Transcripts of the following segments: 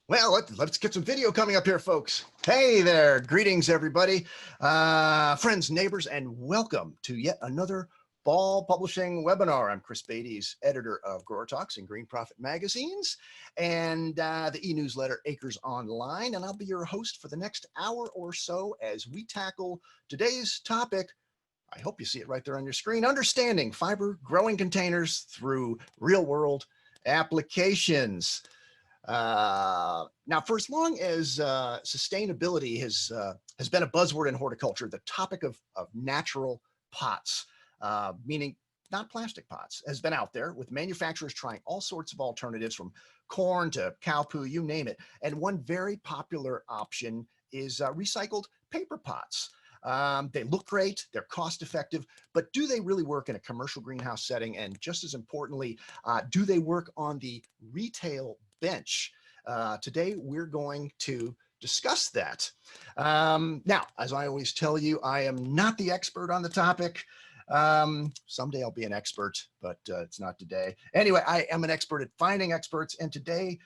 Well, let's get some video coming up here, folks. Hey there, greetings, everybody, friends, neighbors, and welcome to yet another fall publishing webinar. I'm Chris Beatty's editor of GrowerTalks and Green Profit magazines and the e-newsletter Acres Online, and I'll be your host for the next hour or so as we tackle today's topic. I hope you see it right there on your screen: understanding fiber growing containers through real-world applications. Now, for as long as sustainability has been a buzzword in horticulture, the topic of natural pots, meaning not plastic pots, has been out there, with manufacturers trying all sorts of alternatives, from corn to cow poo, you name it. And one very popular option is recycled paper pots. They look great, they're cost effective, but do they really work in a commercial greenhouse setting? And just as importantly, do they work on the retail bench? Today, we're going to discuss that. Now, as I always tell you, I am not the expert on the topic. Someday I'll be an expert, but it's not today. Anyway, I am an expert at finding experts, and today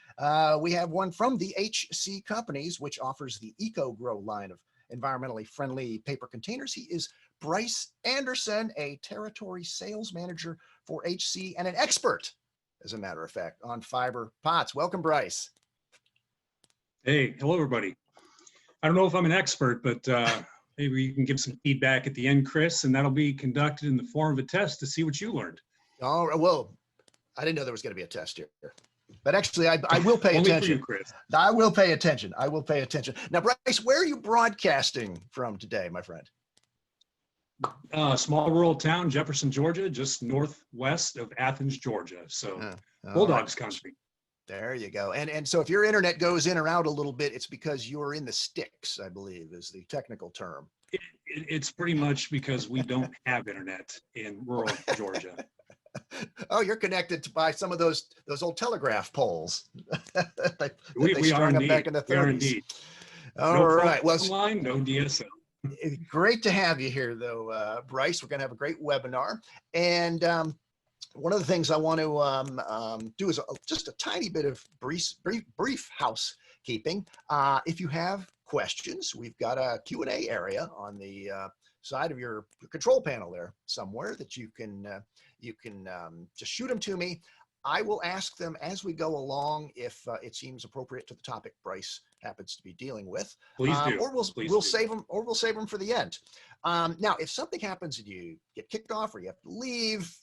we have one from the HC Companies, which offers the EcoGrow line of environmentally friendly paper containers. He is Bryce Anderson, a territory sales manager for HC and an expert, as a matter of fact, on fiber pots. Welcome, Bryce. Hey, hello, everybody. I don't know if I'm an expert, but maybe you can give some feedback at the end, Chris, and that'll be conducted in the form of a test to see what you learned. Oh, well, I didn't know there was going to be a test here. But actually, I will pay Only attention. For you, Chris. I will pay attention. I will pay attention. Now, Bryce, where are you broadcasting from today, my friend? Small rural town, Jefferson, Georgia, just northwest of Athens, Georgia. So Bulldogs country. There you go. And so if your internet goes in or out a little bit, it's because you're in the sticks, I believe, is the technical term. It's pretty much because we don't have internet in rural Georgia. Oh, you're connected by some of those old telegraph poles. we are indeed. Back in the 30s. We are indeed. All right. Well, line, no DSL. Great to have you here, though, Bryce. We're going to have a great webinar. And one of the things I want to do is just a tiny bit of brief housekeeping. If you have questions, we've got a Q&A area on the side of your control panel there somewhere that you can just shoot them to me. I will ask them as we go along if it seems appropriate to the topic Bryce happens to be dealing with. Please do. Or we'll save them for the end. Now, if something happens and you get kicked off or you have to leave,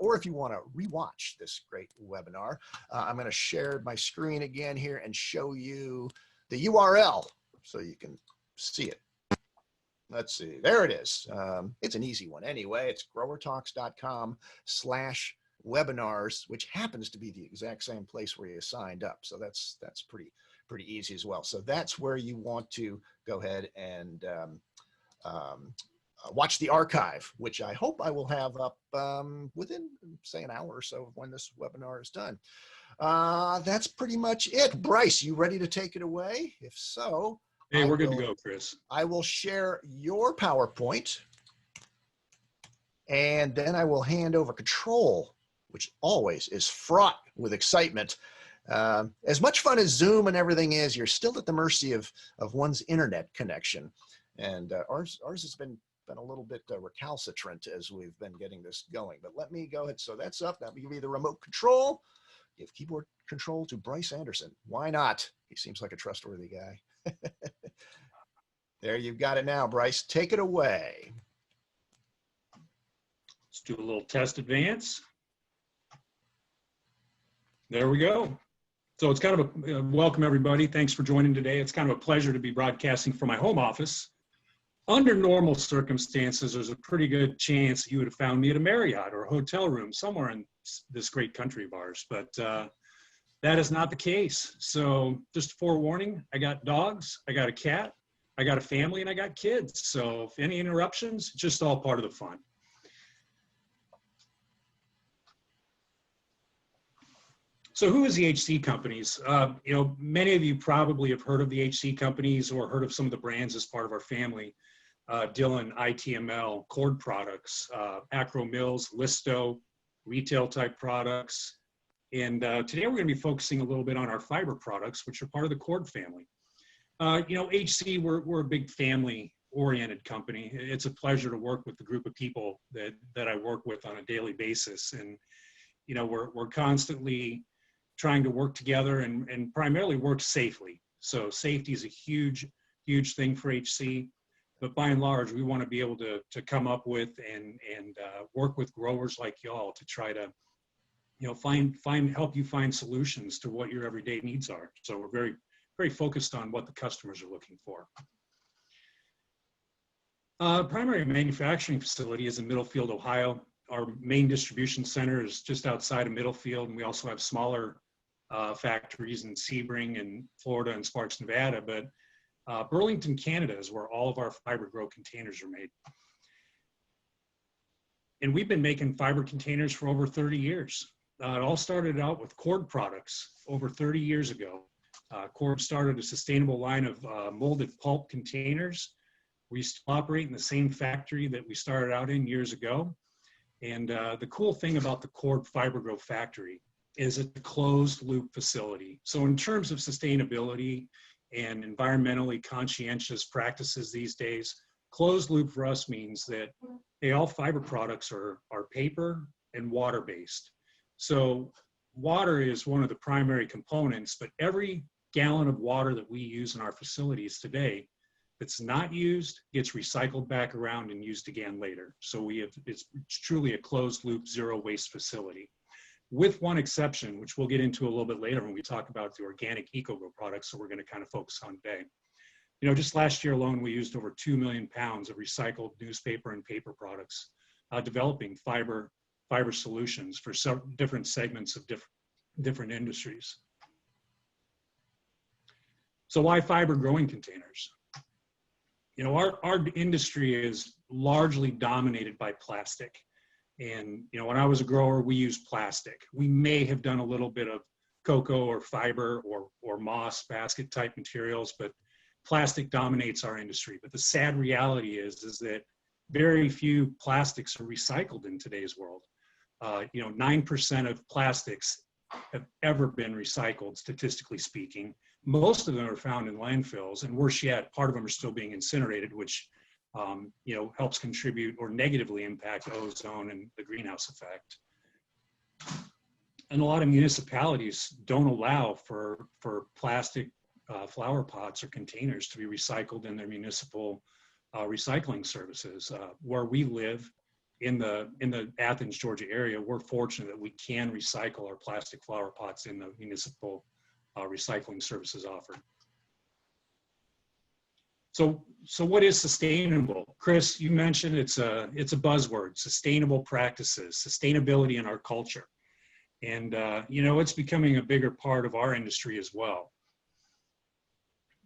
or if you want to rewatch this great webinar, I'm going to share my screen again here and show you the URL so you can see it. Let's see, there it is. It's an easy one anyway. It's growertalks.com/webinars, which happens to be the exact same place where you signed up. So that's pretty easy as well. So that's where you want to go ahead and watch the archive, which I hope I will have up within, say, an hour or so of when this webinar is done. That's pretty much it. Bryce, you ready to take it away? If so, hey, we're good to go, Chris. I will share your PowerPoint, and then I will hand over control, which always is fraught with excitement. As much fun as Zoom and everything is, you're still at the mercy of one's internet connection. And ours has been a little bit recalcitrant as we've been getting this going. But let me go ahead. So that's up. That will give me the remote control. Give keyboard control to Bryce Anderson. Why not? He seems like a trustworthy guy. There, you've got it now, Bryce. Take it away. Let's do a little test advance. There we go. So it's kind of a welcome, everybody. Thanks for joining today. It's kind of a pleasure to be broadcasting from my home office. Under normal circumstances, there's a pretty good chance you would have found me at a Marriott or a hotel room somewhere in this great country of ours, but that is not the case. So just forewarning, I got dogs, I got a cat, I got a family, and I got kids. So if any interruptions, it's just all part of the fun. So who is the HC Companies? Many of you probably have heard of the HC Companies or heard of some of the brands as part of our family. Dillon, ITML, Cord Products, Acro Mills, Listo, retail type products, And today we're going to be focusing a little bit on our fiber products, which are part of the cord family. HC, we're a big family-oriented company. It's a pleasure to work with the group of people that I work with on a daily basis. And, we're constantly trying to work together and primarily work safely. So safety is a huge, huge thing for HC. But by and large, we want to be able to come up with and work with growers like y'all to try to, help you find solutions to what your everyday needs are. So we're very, very focused on what the customers are looking for. Primary manufacturing facility is in Middlefield, Ohio. Our main distribution center is just outside of Middlefield, and we also have smaller factories in Sebring and Florida and Sparks, Nevada. But Burlington, Canada is where all of our fiber grow containers are made. And we've been making fiber containers for over 30 years. It all started out with cord products over 30 years ago. Cord started a sustainable line of molded pulp containers. We still operate in the same factory that we started out in years ago. And the cool thing about the Cord Fiber Grow factory is it's a closed loop facility. So in terms of sustainability and environmentally conscientious practices these days, closed loop for us means that all fiber products are paper and water based. So water is one of the primary components, but every gallon of water that we use in our facilities today that's not used gets recycled back around and used again later. So it's truly a closed loop, zero waste facility. With one exception, which we'll get into a little bit later when we talk about the organic EcoGrow products, so we're going to kind of focus on today. Just last year alone, we used over 2 million pounds of recycled newspaper and paper products, developing fiber solutions for several different segments of different industries. So why fiber growing containers? Our industry is largely dominated by plastic. And, when I was a grower, we used plastic. We may have done a little bit of cocoa or fiber or moss basket type materials, but plastic dominates our industry. But the sad reality is that very few plastics are recycled in today's world. 9% of plastics have ever been recycled, statistically speaking. Most of them are found in landfills, and worse yet, part of them are still being incinerated, which helps contribute or negatively impact ozone and the greenhouse effect. And a lot of municipalities don't allow for plastic flower pots or containers to be recycled in their municipal recycling services. Where we live in the Athens, Georgia area, we're fortunate that we can recycle our plastic flower pots in the municipal recycling services offered. So what is sustainable? Chris, you mentioned it's a buzzword, sustainable practices, sustainability in our culture. And, it's becoming a bigger part of our industry as well.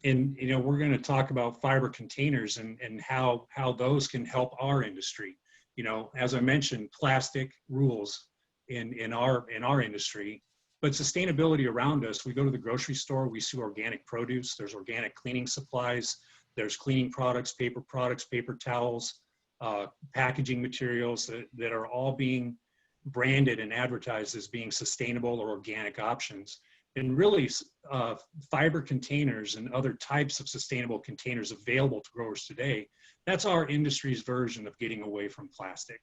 And, we're going to talk about fiber containers and how those can help our industry. As I mentioned, plastic rules in our industry, but sustainability around us. We go to the grocery store, we see organic produce, there's organic cleaning supplies, there's cleaning products, paper towels, packaging materials that are all being branded and advertised as being sustainable or organic options. And really, fiber containers and other types of sustainable containers available to growers today, that's our industry's version of getting away from plastic.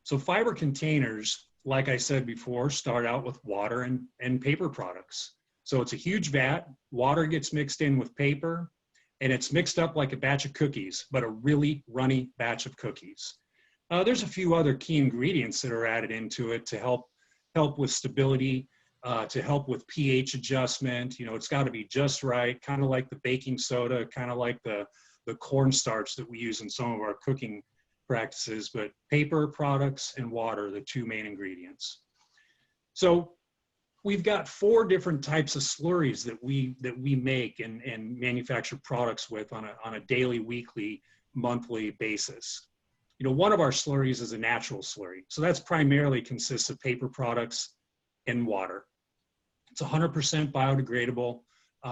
So fiber containers, like I said before, start out with water and paper products. So it's a huge vat, water gets mixed in with paper, and it's mixed up like a batch of cookies, but a really runny batch of cookies. There's a few other key ingredients that are added into it to help with stability, to help with pH adjustment. It's got to be just right, kind of like the baking soda, kind of like the cornstarch that we use in some of our cooking practices, but paper products and water are the two main ingredients. So we've got 4 different types of slurries that we make and manufacture products with on a daily, weekly, monthly basis. One of our slurries is a natural slurry. So that's primarily consists of paper products and water. It's 100% biodegradable.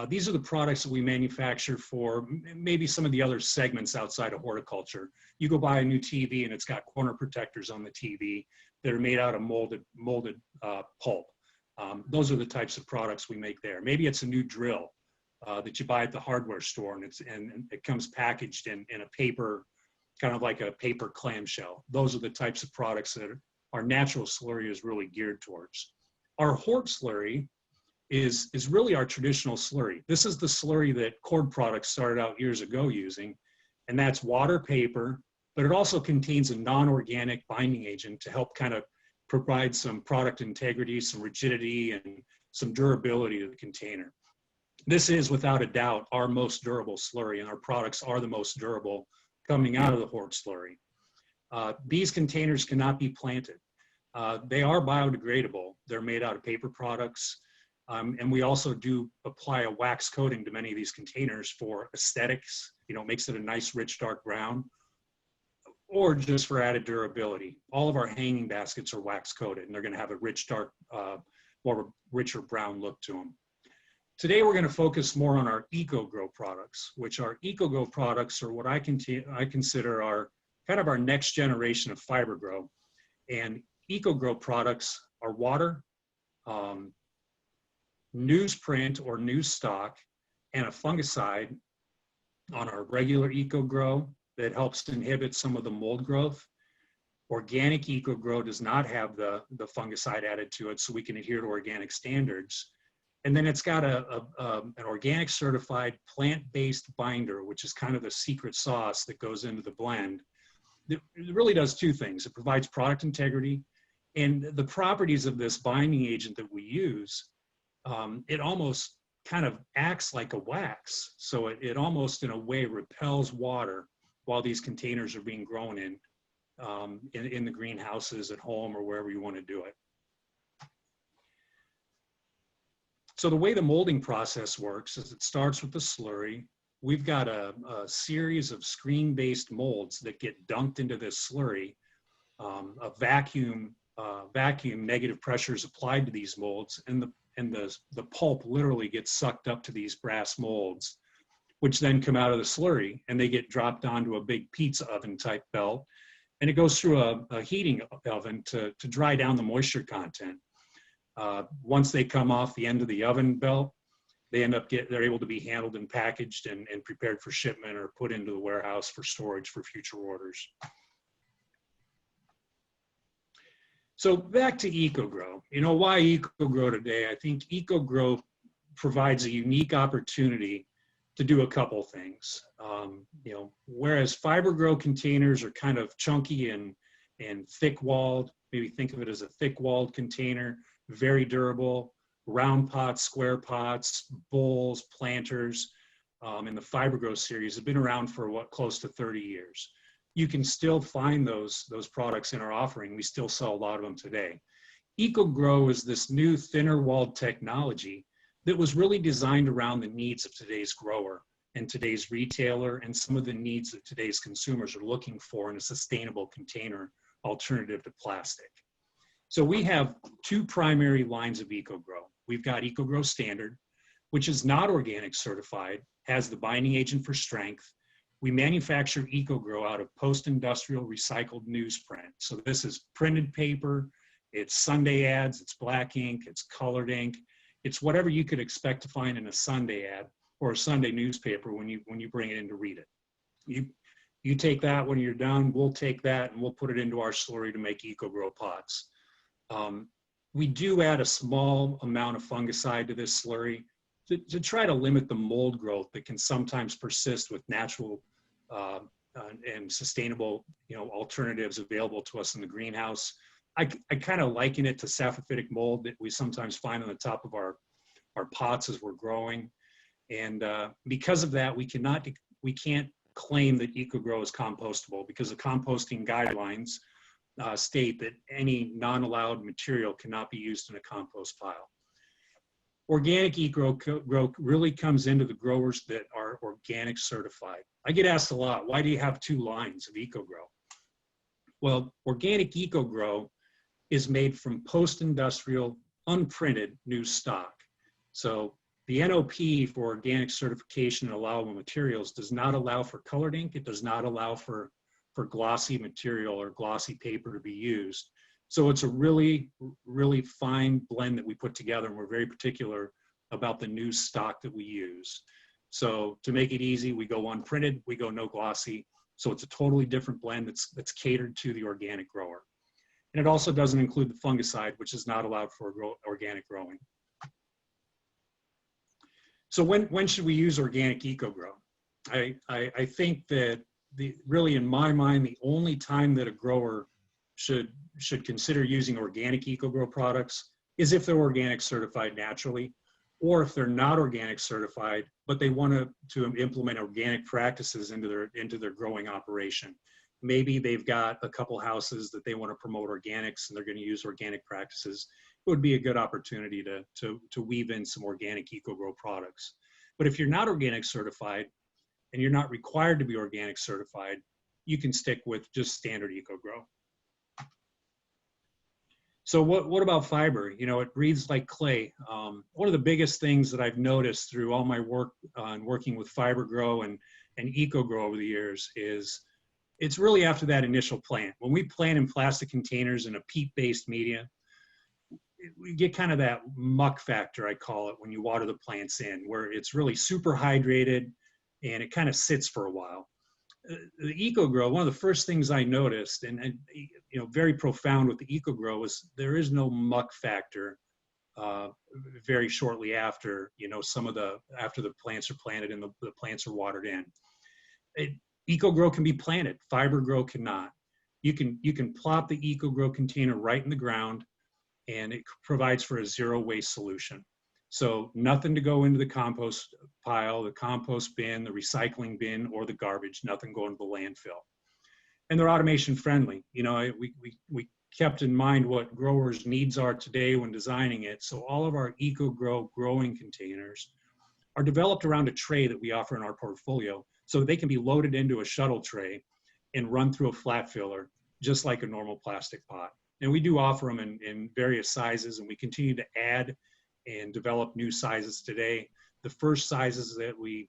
These are the products that we manufacture for maybe some of the other segments outside of horticulture. You go buy a new TV and it's got corner protectors on the TV that are made out of molded pulp. Those are the types of products we make there. Maybe it's a new drill that you buy at the hardware store and it comes packaged in a paper, kind of like a paper clamshell. Those are the types of products that our natural slurry is really geared towards. Our hort slurry is really our traditional slurry. This is the slurry that cord products started out years ago using, and that's water, paper, but it also contains a non-organic binding agent to help kind of provide some product integrity, some rigidity, and some durability to the container. This is without a doubt our most durable slurry, and our products are the most durable coming out of the hort slurry. These containers cannot be planted. They are biodegradable. They're made out of paper products. And we also do apply a wax coating to many of these containers for aesthetics. You know, it makes it a nice, rich, dark brown, or just for added durability. All of our hanging baskets are wax coated, and they're going to have a rich, dark, more of a richer brown look to them. Today, we're going to focus more on our EcoGrow products, which our EcoGrow products are what I consider our kind of our next generation of fiber grow. And EcoGrow products are water, newsprint or news stock, and a fungicide on our regular EcoGrow that helps inhibit some of the mold growth. Organic EcoGrow does not have the fungicide added to it, so we can adhere to organic standards. And then it's got an organic certified plant-based binder, which is kind of the secret sauce that goes into the blend. It really does two things. It provides product integrity, and the properties of this binding agent that we use, it almost kind of acts like a wax. So it almost in a way repels water while these containers are being grown in the greenhouses at home or wherever you want to do it. So the way the molding process works is it starts with the slurry. We've got a series of screen-based molds that get dunked into this slurry. A vacuum negative pressure is applied to these molds, and the pulp literally gets sucked up to these brass molds, which then come out of the slurry, and they get dropped onto a big pizza oven type belt, and it goes through a heating oven to dry down the moisture content. Once they come off the end of the oven belt, they're able to be handled and packaged and prepared for shipment or put into the warehouse for storage for future orders. So back to EcoGrow. You know, why EcoGrow today? I think EcoGrow provides a unique opportunity to do a couple things. You know, whereas fiber grow containers are kind of chunky and thick-walled, maybe think of it as a thick-walled container, very durable, round pots, square pots, bowls, planters, in the fiber grow series have been around for close to 30 years. You can still find those products in our offering. We still sell a lot of them today. EcoGrow is this new thinner walled technology that was really designed around the needs of today's grower and today's retailer and some of the needs that today's consumers are looking for in a sustainable container alternative to plastic. So we have two primary lines of EcoGrow. We've got EcoGrow Standard, which is not organic certified, has the binding agent for strength. We manufacture EcoGrow out of post-industrial recycled newsprint. So this is printed paper, it's Sunday ads, it's black ink, it's colored ink. It's whatever you could expect to find in a Sunday ad or a Sunday newspaper when you bring it in to read it. You take that when you're done, we'll take that and we'll put it into our slurry to make EcoGrow pots. We do add a small amount of fungicide to this slurry to try to limit the mold growth that can sometimes persist with natural and sustainable, alternatives available to us in the greenhouse. I kind of liken it to saprophytic mold that we sometimes find on the top of our pots as we're growing. And because of that, we can't claim that EcoGrow is compostable because the composting guidelines state that any non-allowed material cannot be used in a compost pile. Organic EcoGrow really comes into the growers that are organic certified. I get asked a lot, why do you have two lines of EcoGrow? Well, organic EcoGrow is made from post-industrial, unprinted new stock. So the NOP for organic certification and allowable materials does not allow for colored ink. It does not allow for glossy material or glossy paper to be used. So it's a really, really fine blend that we put together, and we're very particular about the new stock that we use. So to make it easy, we go unprinted, we go no glossy. So it's a totally different blend that's catered to the organic grower. And it also doesn't include the fungicide, which is not allowed for organic growing. So when should we use organic EcoGrow? I think that really in my mind, the only time that a grower should consider using organic EcoGrow products is if they're organic certified naturally, or if they're not organic certified, but they want to implement organic practices into their growing operation. Maybe they've got a couple houses that they want to promote organics and they're going to use organic practices. It would be a good opportunity to weave in some organic EcoGrow products. But if you're not organic certified and you're not required to be organic certified, you can stick with just standard EcoGrow. So what about fiber? You know, it breathes like clay. One of the biggest things that I've noticed through all my work on working with fiber grow and EcoGrow over the years is it's really after that initial plant. When we plant in plastic containers in a peat-based media, we get kind of that muck factor, I call it, when you water the plants in, where it's really super hydrated and it kind of sits for a while. The EcoGrow, one of the first things I noticed, and you know, very profound with the EcoGrow, is there is no muck factor very shortly after, you know, after the plants are planted and the plants are watered in. EcoGrow can be planted, fiber grow cannot. You can plop the EcoGrow container right in the ground, and it provides for a zero waste solution. So nothing to go into the compost pile, the compost bin, the recycling bin, or the garbage, nothing going to the landfill. And they're automation friendly. You know, we kept in mind what growers' needs are today when designing it. So all of our EcoGrow growing containers are developed around a tray that we offer in our portfolio, so they can be loaded into a shuttle tray and run through a flat filler, just like a normal plastic pot. And we do offer them in various sizes, and we continue to add and develop new sizes today. The first sizes that we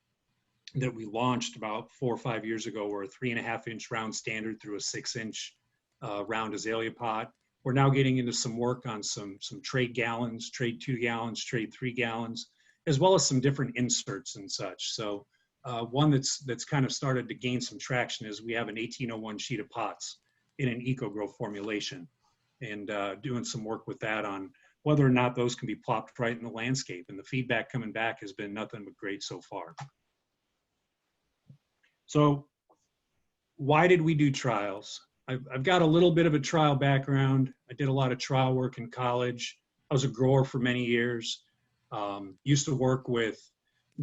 launched about 4 or 5 years ago were a 3.5-inch round standard through a 6-inch round azalea pot. We're now getting into some work on some trade gallons, trade 2 gallons, trade 3 gallons, as well as some different inserts and such. So one that's kind of started to gain some traction is we have an 1801 sheet of pots in an EcoGrow formulation, and doing some work with that on whether or not those can be plopped right in the landscape. And the feedback coming back has been nothing but great so far. So why did we do trials? I've got a little bit of a trial background. I did a lot of trial work in college. I was a grower for many years. Used to work with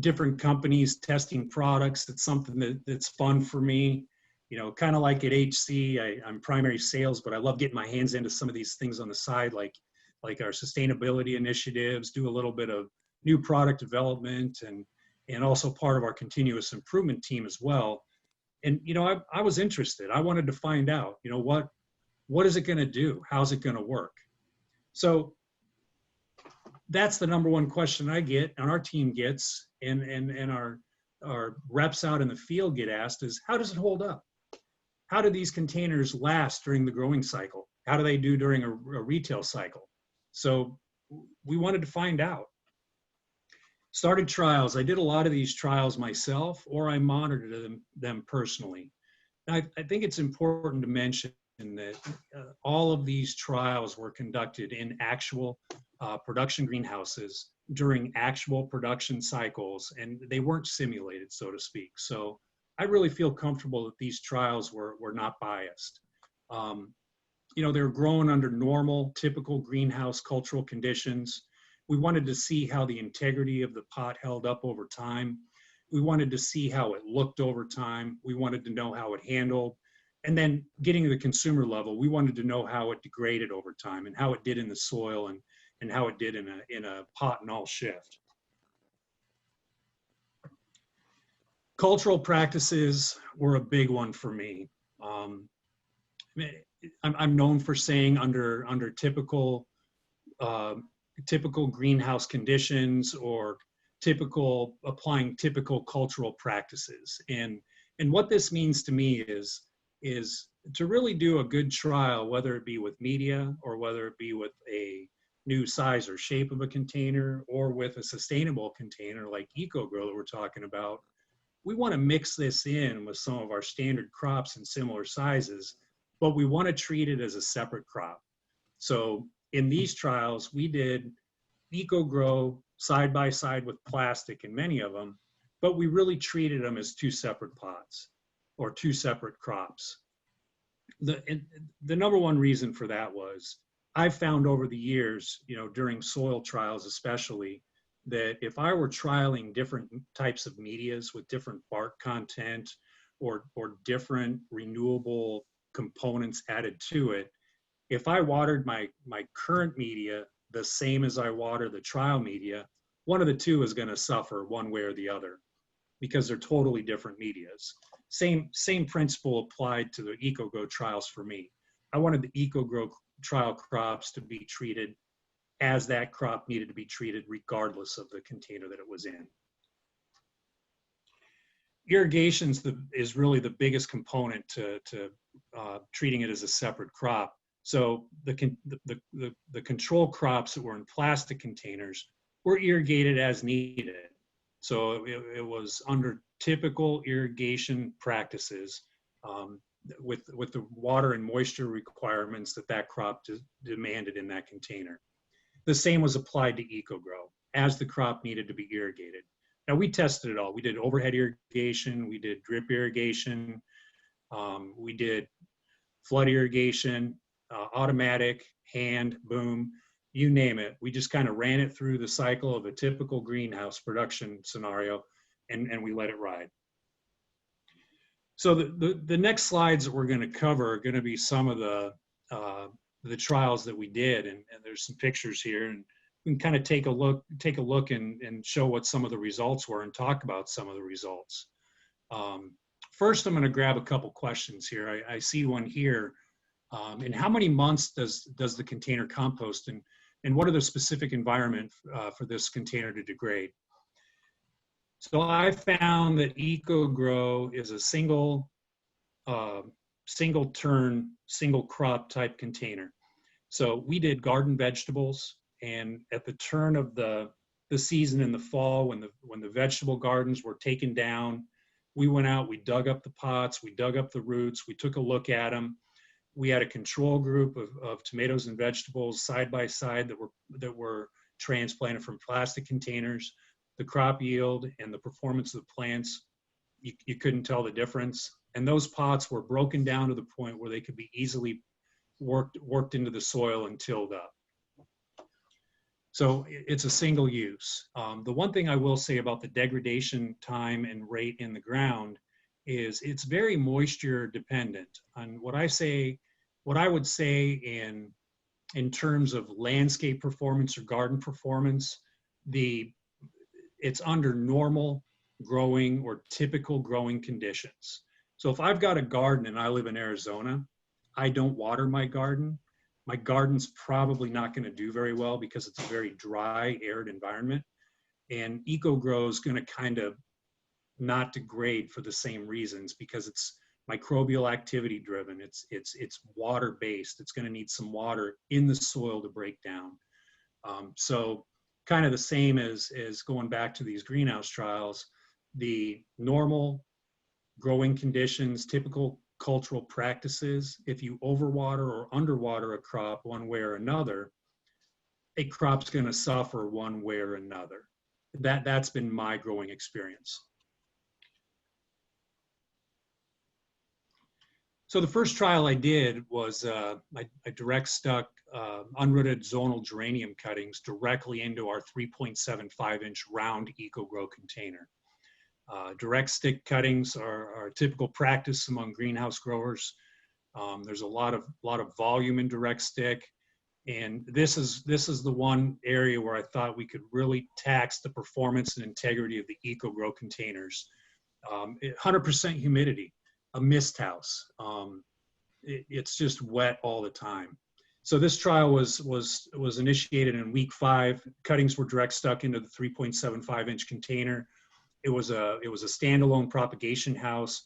different companies testing products. It's something that's fun for me. You know, kind of like at HC, I'm primary sales, but I love getting my hands into some of these things on the side, like our sustainability initiatives, do a little bit of new product development, and also part of our continuous improvement team as well. And, you know, I was interested. I wanted to find out, you know, what is it going to do? How's it going to work? So that's the number one question I get, and our team gets, and our reps out in the field get asked is, how does it hold up? How do these containers last during the growing cycle? How do they do during a retail cycle? So we wanted to find out. Started trials. I did a lot of these trials myself, or I monitored them personally. I think it's important to mention that all of these trials were conducted in actual production greenhouses during actual production cycles, and they weren't simulated, so to speak. So I really feel comfortable that these trials were not biased. You know, they were grown under normal, typical greenhouse cultural conditions. We wanted to see how the integrity of the pot held up over time. We wanted to see how it looked over time. We wanted to know how it handled. And then getting to the consumer level, we wanted to know how it degraded over time and how it did in the soil and how it did in a pot and all shift. Cultural practices were a big one for me. I'm known for saying under typical greenhouse conditions or applying typical cultural practices. And what this means to me is to really do a good trial, whether it be with media or whether it be with a new size or shape of a container or with a sustainable container like EcoGrow that we're talking about. We want to mix this in with some of our standard crops in similar sizes, but we want to treat it as a separate crop. So in these trials, we did EcoGrow side by side with plastic in many of them, but we really treated them as two separate pots or two separate crops. The number one reason for that was I've found over the years, during soil trials especially, that if I were trialing different types of medias with different bark content or different renewable components added to it, if I watered my current media the same as I water the trial media, one of the two is going to suffer one way or the other because they're totally different medias. Same principle applied to the EcoGrow trials for me. I wanted the EcoGrow trial crops to be treated as that crop needed to be treated regardless of the container that it was in. Irrigation is really the biggest component to treating it as a separate crop. So the control crops that were in plastic containers were irrigated as needed. So it was under typical irrigation practices with the water and moisture requirements that crop demanded in that container. The same was applied to EcoGrow as the crop needed to be irrigated. Now we tested it all. We did overhead irrigation, we did drip irrigation, we did flood irrigation, automatic, hand, boom, you name it. We just kind of ran it through the cycle of a typical greenhouse production scenario and we let it ride. So the next slides that we're going to cover are going to be some of the trials that we did, and there's some pictures here, and we can kind of take a look and show what some of the results were and talk about some of the results. First, I'm going to grab a couple questions here. I see one here. In how many months does the container compost, and what are the specific environment for this container to degrade? So I found that EcoGrow is a single turn, single crop type container. So we did garden vegetables, and at the turn of the season in the fall, when the vegetable gardens were taken down, we went out, we dug up the pots, we dug up the roots, we took a look at them. We had a control group of tomatoes and vegetables side by side that were transplanted from plastic containers. The crop yield and the performance of the plants, you couldn't tell the difference. And those pots were broken down to the point where they could be easily worked into the soil and tilled up. So it's a single use. The one thing I will say about the degradation time and rate in the ground is it's very moisture dependent. On what I would say in terms of landscape performance or garden performance, it's under normal growing or typical growing conditions. So if I've got a garden and I live in Arizona, I don't water my garden. My garden's probably not going to do very well because it's a very dry, arid environment. And EcoGrow is going to kind of not degrade for the same reasons because it's microbial activity driven. It's water based. It's going to need some water in the soil to break down. So kind of the same as going back to these greenhouse trials, the normal growing conditions, typical cultural practices, if you overwater or underwater a crop one way or another, a crop's going to suffer one way or another. That's been my growing experience. So the first trial I did was I direct stuck unrooted zonal geranium cuttings directly into our 3.75-inch round EcoGrow container. Direct stick cuttings are a typical practice among greenhouse growers. There's a lot of volume in direct stick, and this is the one area where I thought we could really tax the performance and integrity of the EcoGrow containers. 100% humidity, a mist house. It's just wet all the time. So this trial was initiated in week 5. Cuttings were direct stuck into the 3.75-inch container. It was a standalone propagation house,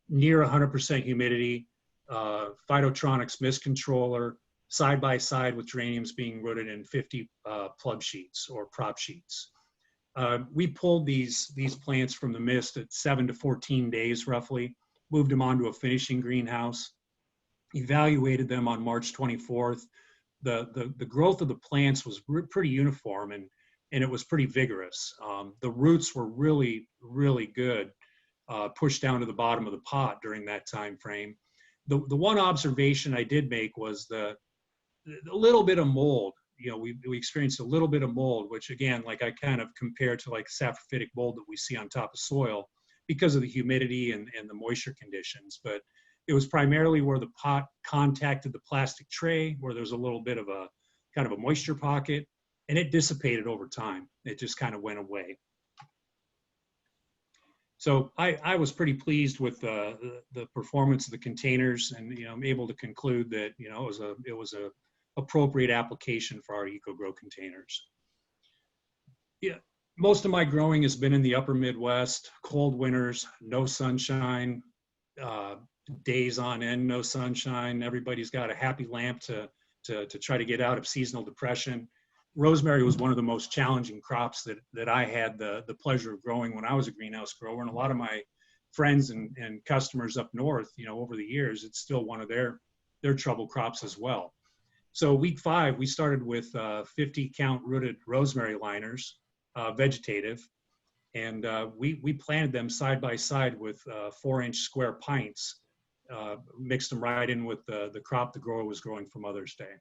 near 100% humidity, phytotronics mist controller, side by side with geraniums being rooted in 50 plug sheets or prop sheets. We pulled these plants from the mist at 7 to 14 days roughly, moved them onto a finishing greenhouse, evaluated them on March 24th. The growth of the plants was pretty uniform and it was pretty vigorous. The roots were really, really good, pushed down to the bottom of the pot during that time frame. The one observation I did make was the little bit of mold. You know, we experienced a little bit of mold, which again, like I kind of compare to like saprophytic mold that we see on top of soil because of the humidity and the moisture conditions. But it was primarily where the pot contacted the plastic tray, where there's a little bit of a kind of a moisture pocket, and it dissipated over time. It just kind of went away. So I was pretty pleased with the performance of the containers, and I'm able to conclude that it was a appropriate application for our EcoGrow containers. Yeah, most of my growing has been in the upper Midwest, cold winters, no sunshine, days on end, no sunshine. Everybody's got a happy lamp to try to get out of seasonal depression. Rosemary was one of the most challenging crops that I had the pleasure of growing when I was a greenhouse grower. And a lot of my friends and customers up north, over the years, it's still one of their trouble crops as well. So week 5, we started with 50 count rooted rosemary liners, vegetative, and we planted them side by side with 4-inch square pints, mixed them right in with the crop the grower was growing for Mother's Day.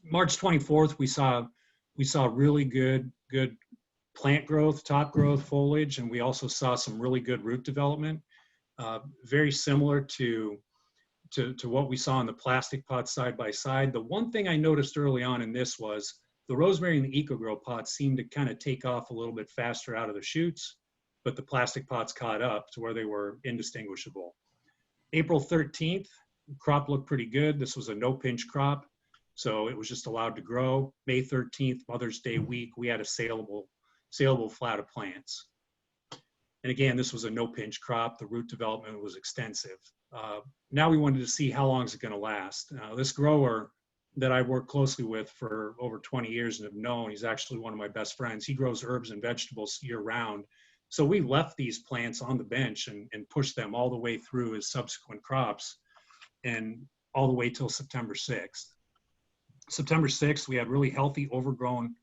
March 24th, we saw really good plant growth, top growth, foliage, and we also saw some really good root development, very similar to what we saw in the plastic pots side by side. The one thing I noticed early on in this was the rosemary and the EcoGrow pots seemed to kind of take off a little bit faster out of the shoots, but the plastic pots caught up to where they were indistinguishable. April 13th, crop looked pretty good. This was a no pinch crop, so it was just allowed to grow. May 13th, Mother's Day week, we had a saleable flat of plants. And again, this was a no pinch crop. The root development was extensive. Now we wanted to see how long is it going to last. This grower that I worked closely with for over 20 years and have known, he's actually one of my best friends. He grows herbs and vegetables year round. So we left these plants on the bench and pushed them all the way through his subsequent crops and all the way till September 6th. September 6th, we had really healthy overgrown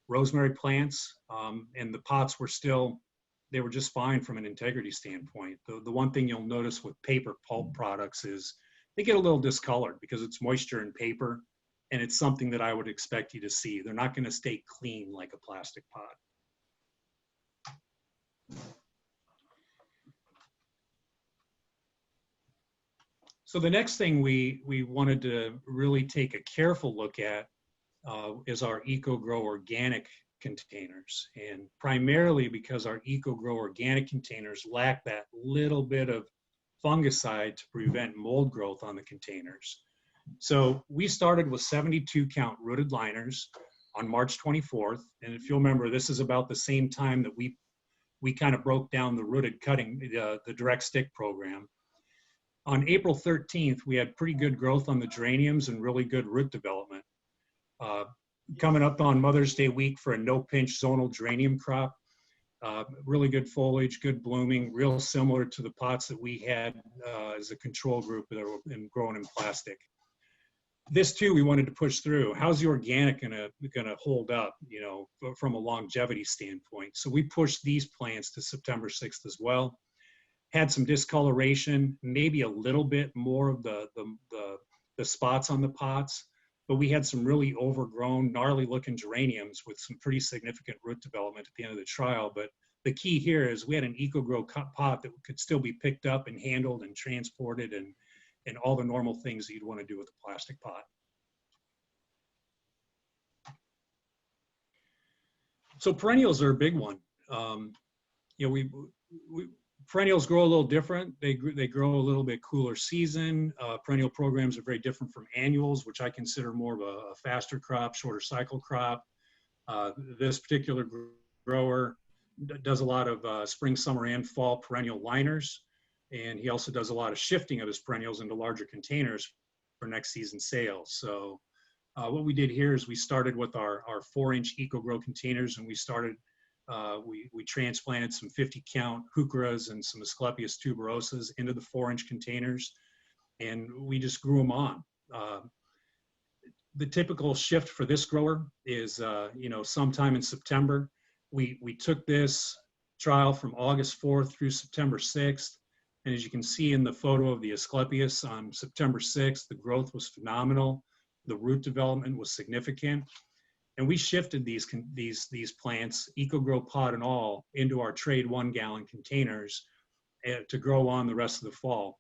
rosemary plants, and the pots were they were just fine from an integrity standpoint. The one thing you'll notice with paper pulp products is they get a little discolored because it's moisture in paper, and it's something that I would expect you to see. They're not going to stay clean like a plastic pot. So the next thing we wanted to really take a careful look at is our EcoGrow organic containers, and primarily because our EcoGrow organic containers lack that little bit of fungicide to prevent mold growth on the containers. So we started with 72 count rooted liners on March 24th, and if you'll remember, this is about the same time that we kind of broke down the rooted cutting, the direct stick program. On April 13th, we had pretty good growth on the geraniums and really good root development. Coming up on Mother's Day week for a no-pinch zonal geranium crop, really good foliage, good blooming, real similar to the pots that we had as a control group that were grown in plastic. This too, we wanted to push through. How's the organic gonna hold up, from a longevity standpoint? So we pushed these plants to September 6th as well. Had some discoloration, maybe a little bit more of the spots on the pots, but we had some really overgrown, gnarly looking geraniums with some pretty significant root development at the end of the trial. But the key here is we had an EcoGrow pot that could still be picked up and handled and transported and all the normal things that you'd want to do with a plastic pot. So perennials are a big one. Perennials grow a little different. They grow a little bit cooler season. Perennial programs are very different from annuals, which I consider more of a faster crop, shorter cycle crop. This particular grower does a lot of spring, summer, and fall perennial liners. And he also does a lot of shifting of his perennials into larger containers for next season sales. So what we did here is we started with our 4-inch EcoGrow containers, and we started, we transplanted some 50 count heucheras and some Asclepias tuberosas into the 4-inch containers, and we just grew them on. The typical shift for this grower is, sometime in September. We took this trial from August 4th through September 6th. And as you can see in the photo of the Asclepias on September 6th, the growth was phenomenal. The root development was significant. And we shifted these plants, EcoGrow pot and all, into our trade 1-gallon containers to grow on the rest of the fall.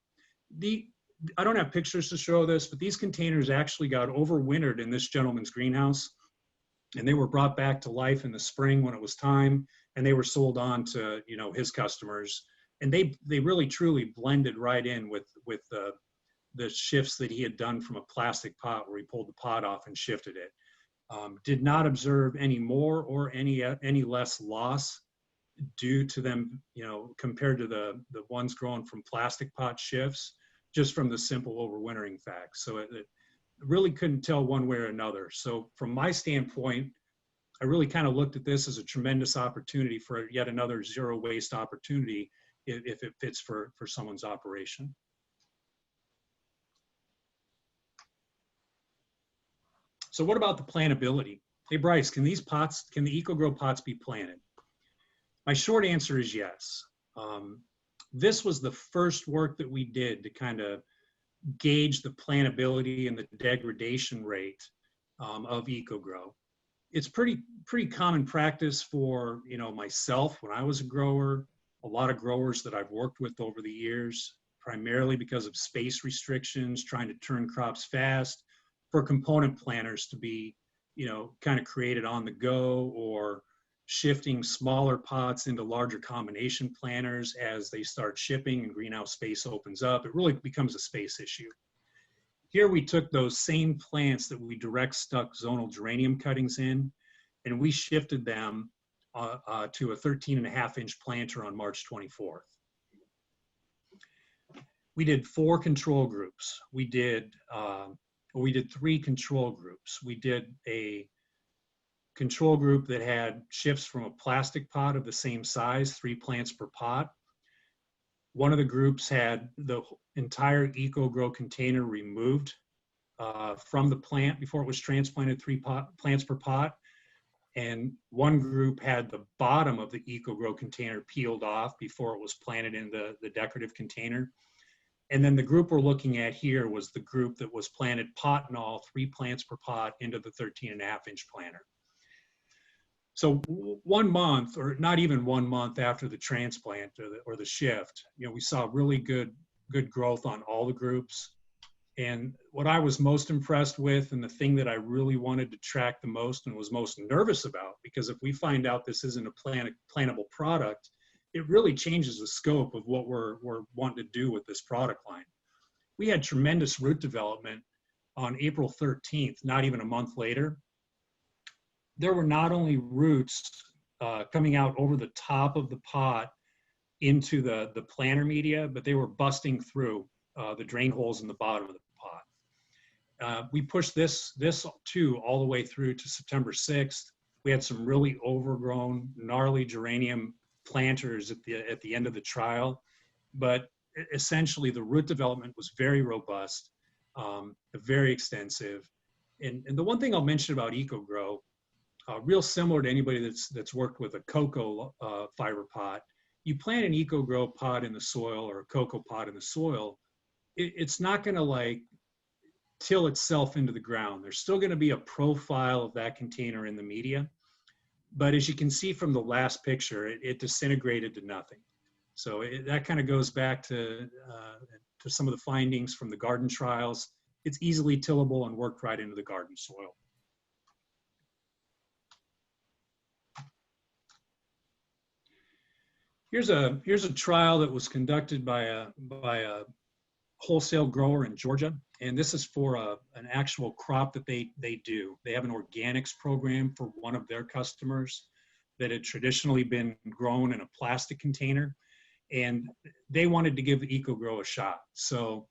I don't have pictures to show this, but these containers actually got overwintered in this gentleman's greenhouse, and they were brought back to life in the spring when it was time, and they were sold on to his customers. And they really truly blended right in with the shifts that he had done from a plastic pot, where he pulled the pot off and shifted it. Did not observe any more or any less loss due to them, compared to the ones grown from plastic pot shifts, just from the simple overwintering fact. So it really couldn't tell one way or another. So from my standpoint, I really kind of looked at this as a tremendous opportunity for yet another zero waste opportunity if it fits for someone's operation. So what about the plantability? Hey, Bryce, can the EcoGrow pots be planted? My short answer is yes. This was the first work that we did to kind of gauge the plantability and the degradation rate of EcoGrow. It's pretty common practice for myself when I was a grower, a lot of growers that I've worked with over the years, primarily because of space restrictions, trying to turn crops fast, for component planters to be kind of created on the go, or shifting smaller pots into larger combination planters as they start shipping and greenhouse space opens up. It really becomes a space issue. Here we took those same plants that we direct stuck zonal geranium cuttings in, and we shifted them to a 13.5-inch planter on March 24th. We did 4 control groups. We did 3 control groups. We did a control group that had shifts from a plastic pot of the same size, 3 plants per pot. One of the groups had the entire EcoGrow container removed from the plant before it was transplanted, 3 plants per pot. And one group had the bottom of the EcoGrow container peeled off before it was planted in the decorative container. And then the group we're looking at here was the group that was planted pot and all, 3 plants per pot into the 13.5-inch planter. So 1 month, or not even 1 month after the transplant or the shift, we saw really good growth on all the groups. And what I was most impressed with, and the thing that I really wanted to track the most and was most nervous about, because if we find out this isn't a plantable product, it really changes the scope of what we're wanting to do with this product line. We had tremendous root development on April 13th, not even a month later. There were not only roots coming out over the top of the pot into the planter media, but they were busting through the drain holes in the bottom of the pot. We pushed this too all the way through to September 6th. We had some really overgrown, gnarly geranium planters at the end of the trial, but essentially the root development was very robust, very extensive. And the one thing I'll mention about EcoGrow, real similar to anybody that's worked with a cocoa fiber pot, you plant an EcoGrow pot in the soil or a cocoa pot in the soil, it's not going to till itself into the ground. There's still going to be a profile of that container in the media. But as you can see from the last picture, it disintegrated to nothing. So that kind of goes back to some of the findings from the garden trials. It's easily tillable and worked right into the garden soil. Here's a trial that was conducted by a wholesale grower in Georgia, and this is for an actual crop that they do. They have an organics program for one of their customers that had traditionally been grown in a plastic container, and they wanted to give EcoGrow a shot. So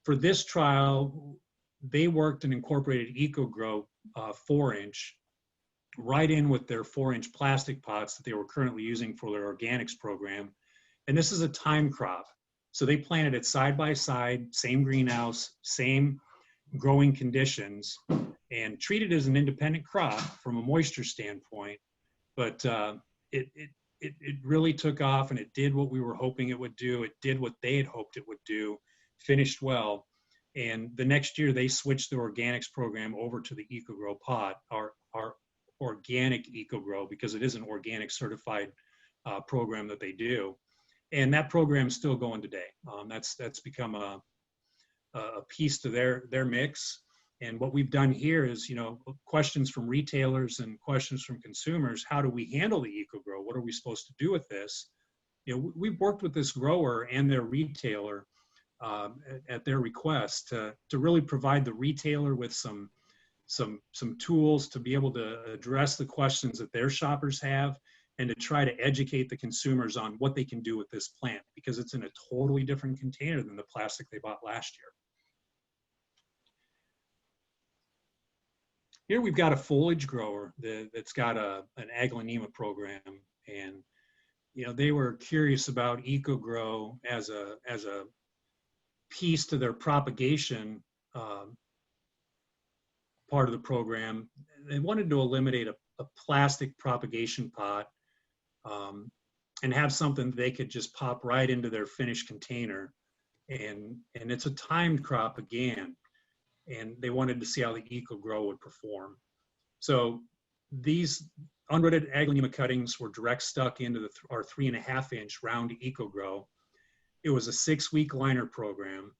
for this trial, they worked and incorporated EcoGrow 4-inch right in with their 4-inch plastic pots that they were currently using for their organics program. And this is a time crop. So they planted it side by side, same greenhouse, same growing conditions, and treated it as an independent crop from a moisture standpoint. But it really took off, and it did what we were hoping it would do. It did what they had hoped it would do, finished well. And the next year they switched their organics program over to the EcoGrow pot, our organic EcoGrow, because it is an organic certified program that they do. And that program is still going today. That's become a piece to their mix. And what we've done here is, questions from retailers and questions from consumers. How do we handle the EcoGrow? What are we supposed to do with this? We've worked with this grower and their retailer at their request to really provide the retailer with some tools to be able to address the questions that their shoppers have, and to try to educate the consumers on what they can do with this plant, because it's in a totally different container than the plastic they bought last year. Here we've got a foliage grower that's got an aglaonema program, and they were curious about EcoGrow as a piece to their propagation part of the program. They wanted to eliminate a plastic propagation pot and have something they could just pop right into their finished container. And it's a timed crop again, and they wanted to see how the EcoGrow would perform. So these unrooted aglaonema cuttings were direct stuck into our 3.5-inch round EcoGrow. It was a 6-week liner program.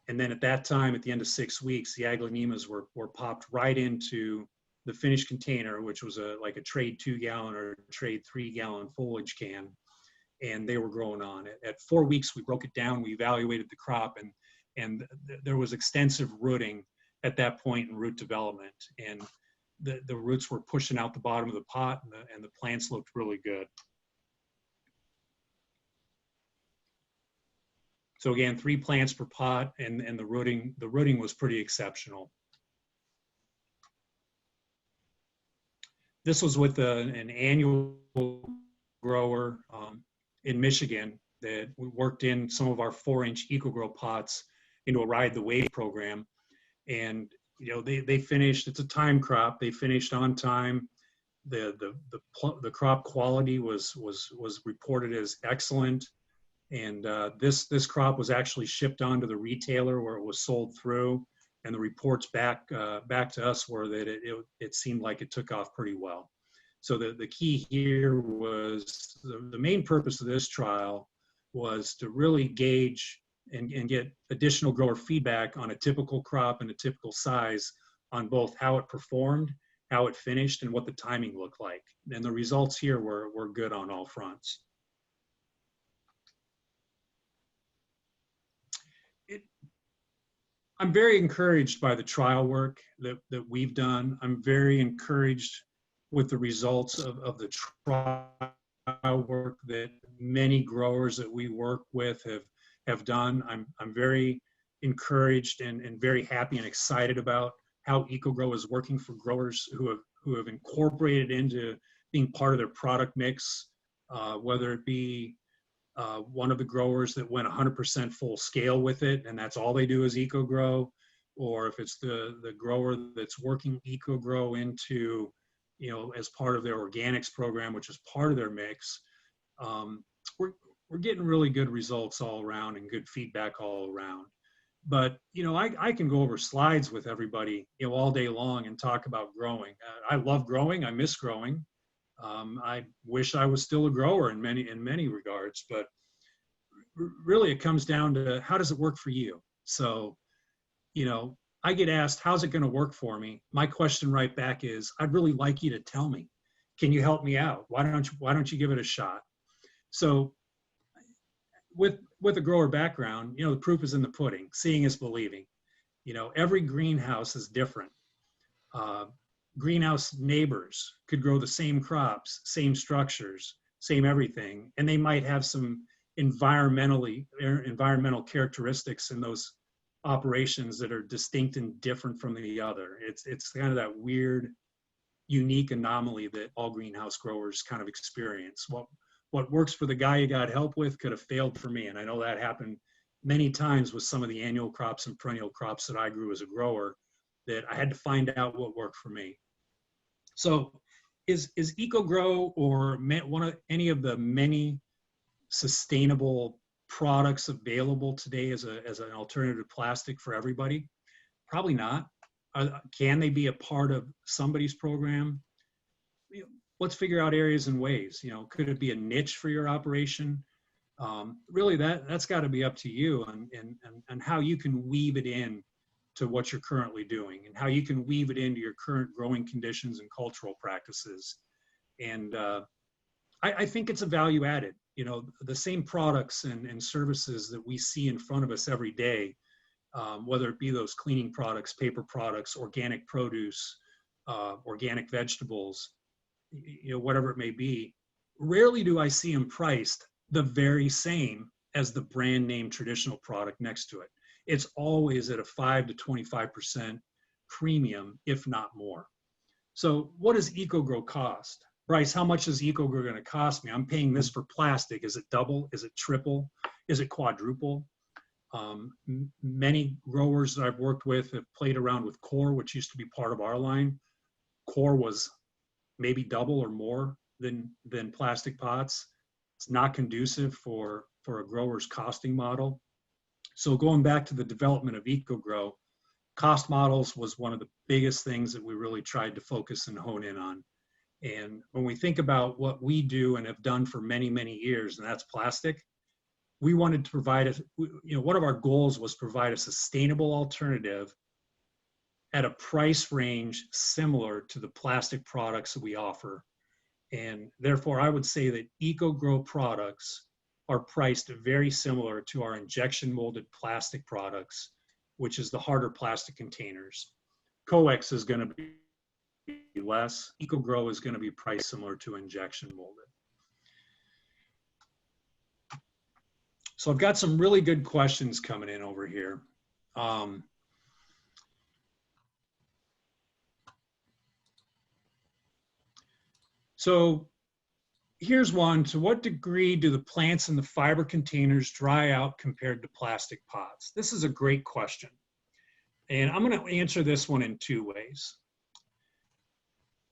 And then at that time, at the end of 6 weeks, the aglaonemas were popped right into the finished container, which was like a trade 2-gallon or trade 3-gallon foliage can, and they were growing on it. At 4 weeks, we broke it down, we evaluated the crop, and there was extensive rooting at that point in root development. And the roots were pushing out the bottom of the pot, and the plants looked really good. So again, 3 plants per pot, and the rooting was pretty exceptional. This was with an annual grower in Michigan that we worked in some of our 4-inch EcoGrow pots into a Ride the Wave program. And they finished, it's a time crop, they finished on time. The crop quality was reported as excellent. And this crop was actually shipped on to the retailer where it was sold through, and the reports back to us were that it seemed like it took off pretty well. So the key here was the main purpose of this trial was to really gauge and get additional grower feedback on a typical crop and a typical size on both how it performed, how it finished, and what the timing looked like. And the results here were good on all fronts. I'm very encouraged by the trial work that we've done. I'm very encouraged with the results of the trial work that many growers that we work with have done. I'm very encouraged and very happy and excited about how EcoGrow is working for growers who have incorporated into being part of their product mix, whether it be one of the growers that went 100% full scale with it, and that's all they do is EcoGrow, or if it's the grower that's working EcoGrow into, as part of their organics program, which is part of their mix. We're getting really good results all around and good feedback all around. But, I can go over slides with everybody, all day long and talk about growing. I love growing. I miss growing. I wish I was still a grower in many regards, but really it comes down to how does it work for you? So, I get asked, how's it going to work for me? My question right back is, I'd really like you to tell me. Can you help me out? Why don't you give it a shot? So with a grower background, you know, the proof is in the pudding. Seeing is believing. You know, every greenhouse is different. Greenhouse neighbors could grow the same crops, same structures, same everything, and they might have some environmental characteristics in those operations that are distinct and different from the other. It's kind of that weird, unique anomaly that all greenhouse growers kind of experience. What works for the guy you got help with could have failed for me, and I know that happened many times with some of the annual crops and perennial crops that I grew as a grower, that I had to find out what worked for me. So is EcoGrow or any of the many sustainable products available today as an alternative to plastic for everybody? Probably not. Can they be a part of somebody's program? You know, let's figure out areas and ways. You know, could it be a niche for your operation? Really, that's got to be up to you and how you can weave it in to what you're currently doing and how you can weave it into your current growing conditions and cultural practices. And I think it's a value added. You know, the same products and services that we see in front of us every day, whether it be those cleaning products, paper products, organic produce, organic vegetables, you know, whatever it may be, rarely do I see them priced the very same as the brand name traditional product next to it. It's always at a 5 to 25% premium, if not more. So what does EcoGrow cost? Bryce, how much is EcoGrow going to cost me? I'm paying this for plastic. Is it double? Is it triple? Is it quadruple? Many growers that I've worked with have played around with core, which used to be part of our line. Core was maybe double or more than plastic pots. It's not conducive for a grower's costing model. So going back to the development of EcoGrow, cost models was one of the biggest things that we really tried to focus and hone in on. And when we think about what we do and have done for many, many years, and that's plastic, we wanted to provide one of our goals was provide a sustainable alternative at a price range similar to the plastic products that we offer. And therefore, I would say that EcoGrow products are priced very similar to our injection molded plastic products, which is the harder plastic containers. Coex is going to be less. EcoGrow is going to be priced similar to injection molded. So I've got some really good questions coming in over here. So here's one. To what degree do the plants in the fiber containers dry out compared to plastic pots? This is a great question. And I'm going to answer this one in two ways.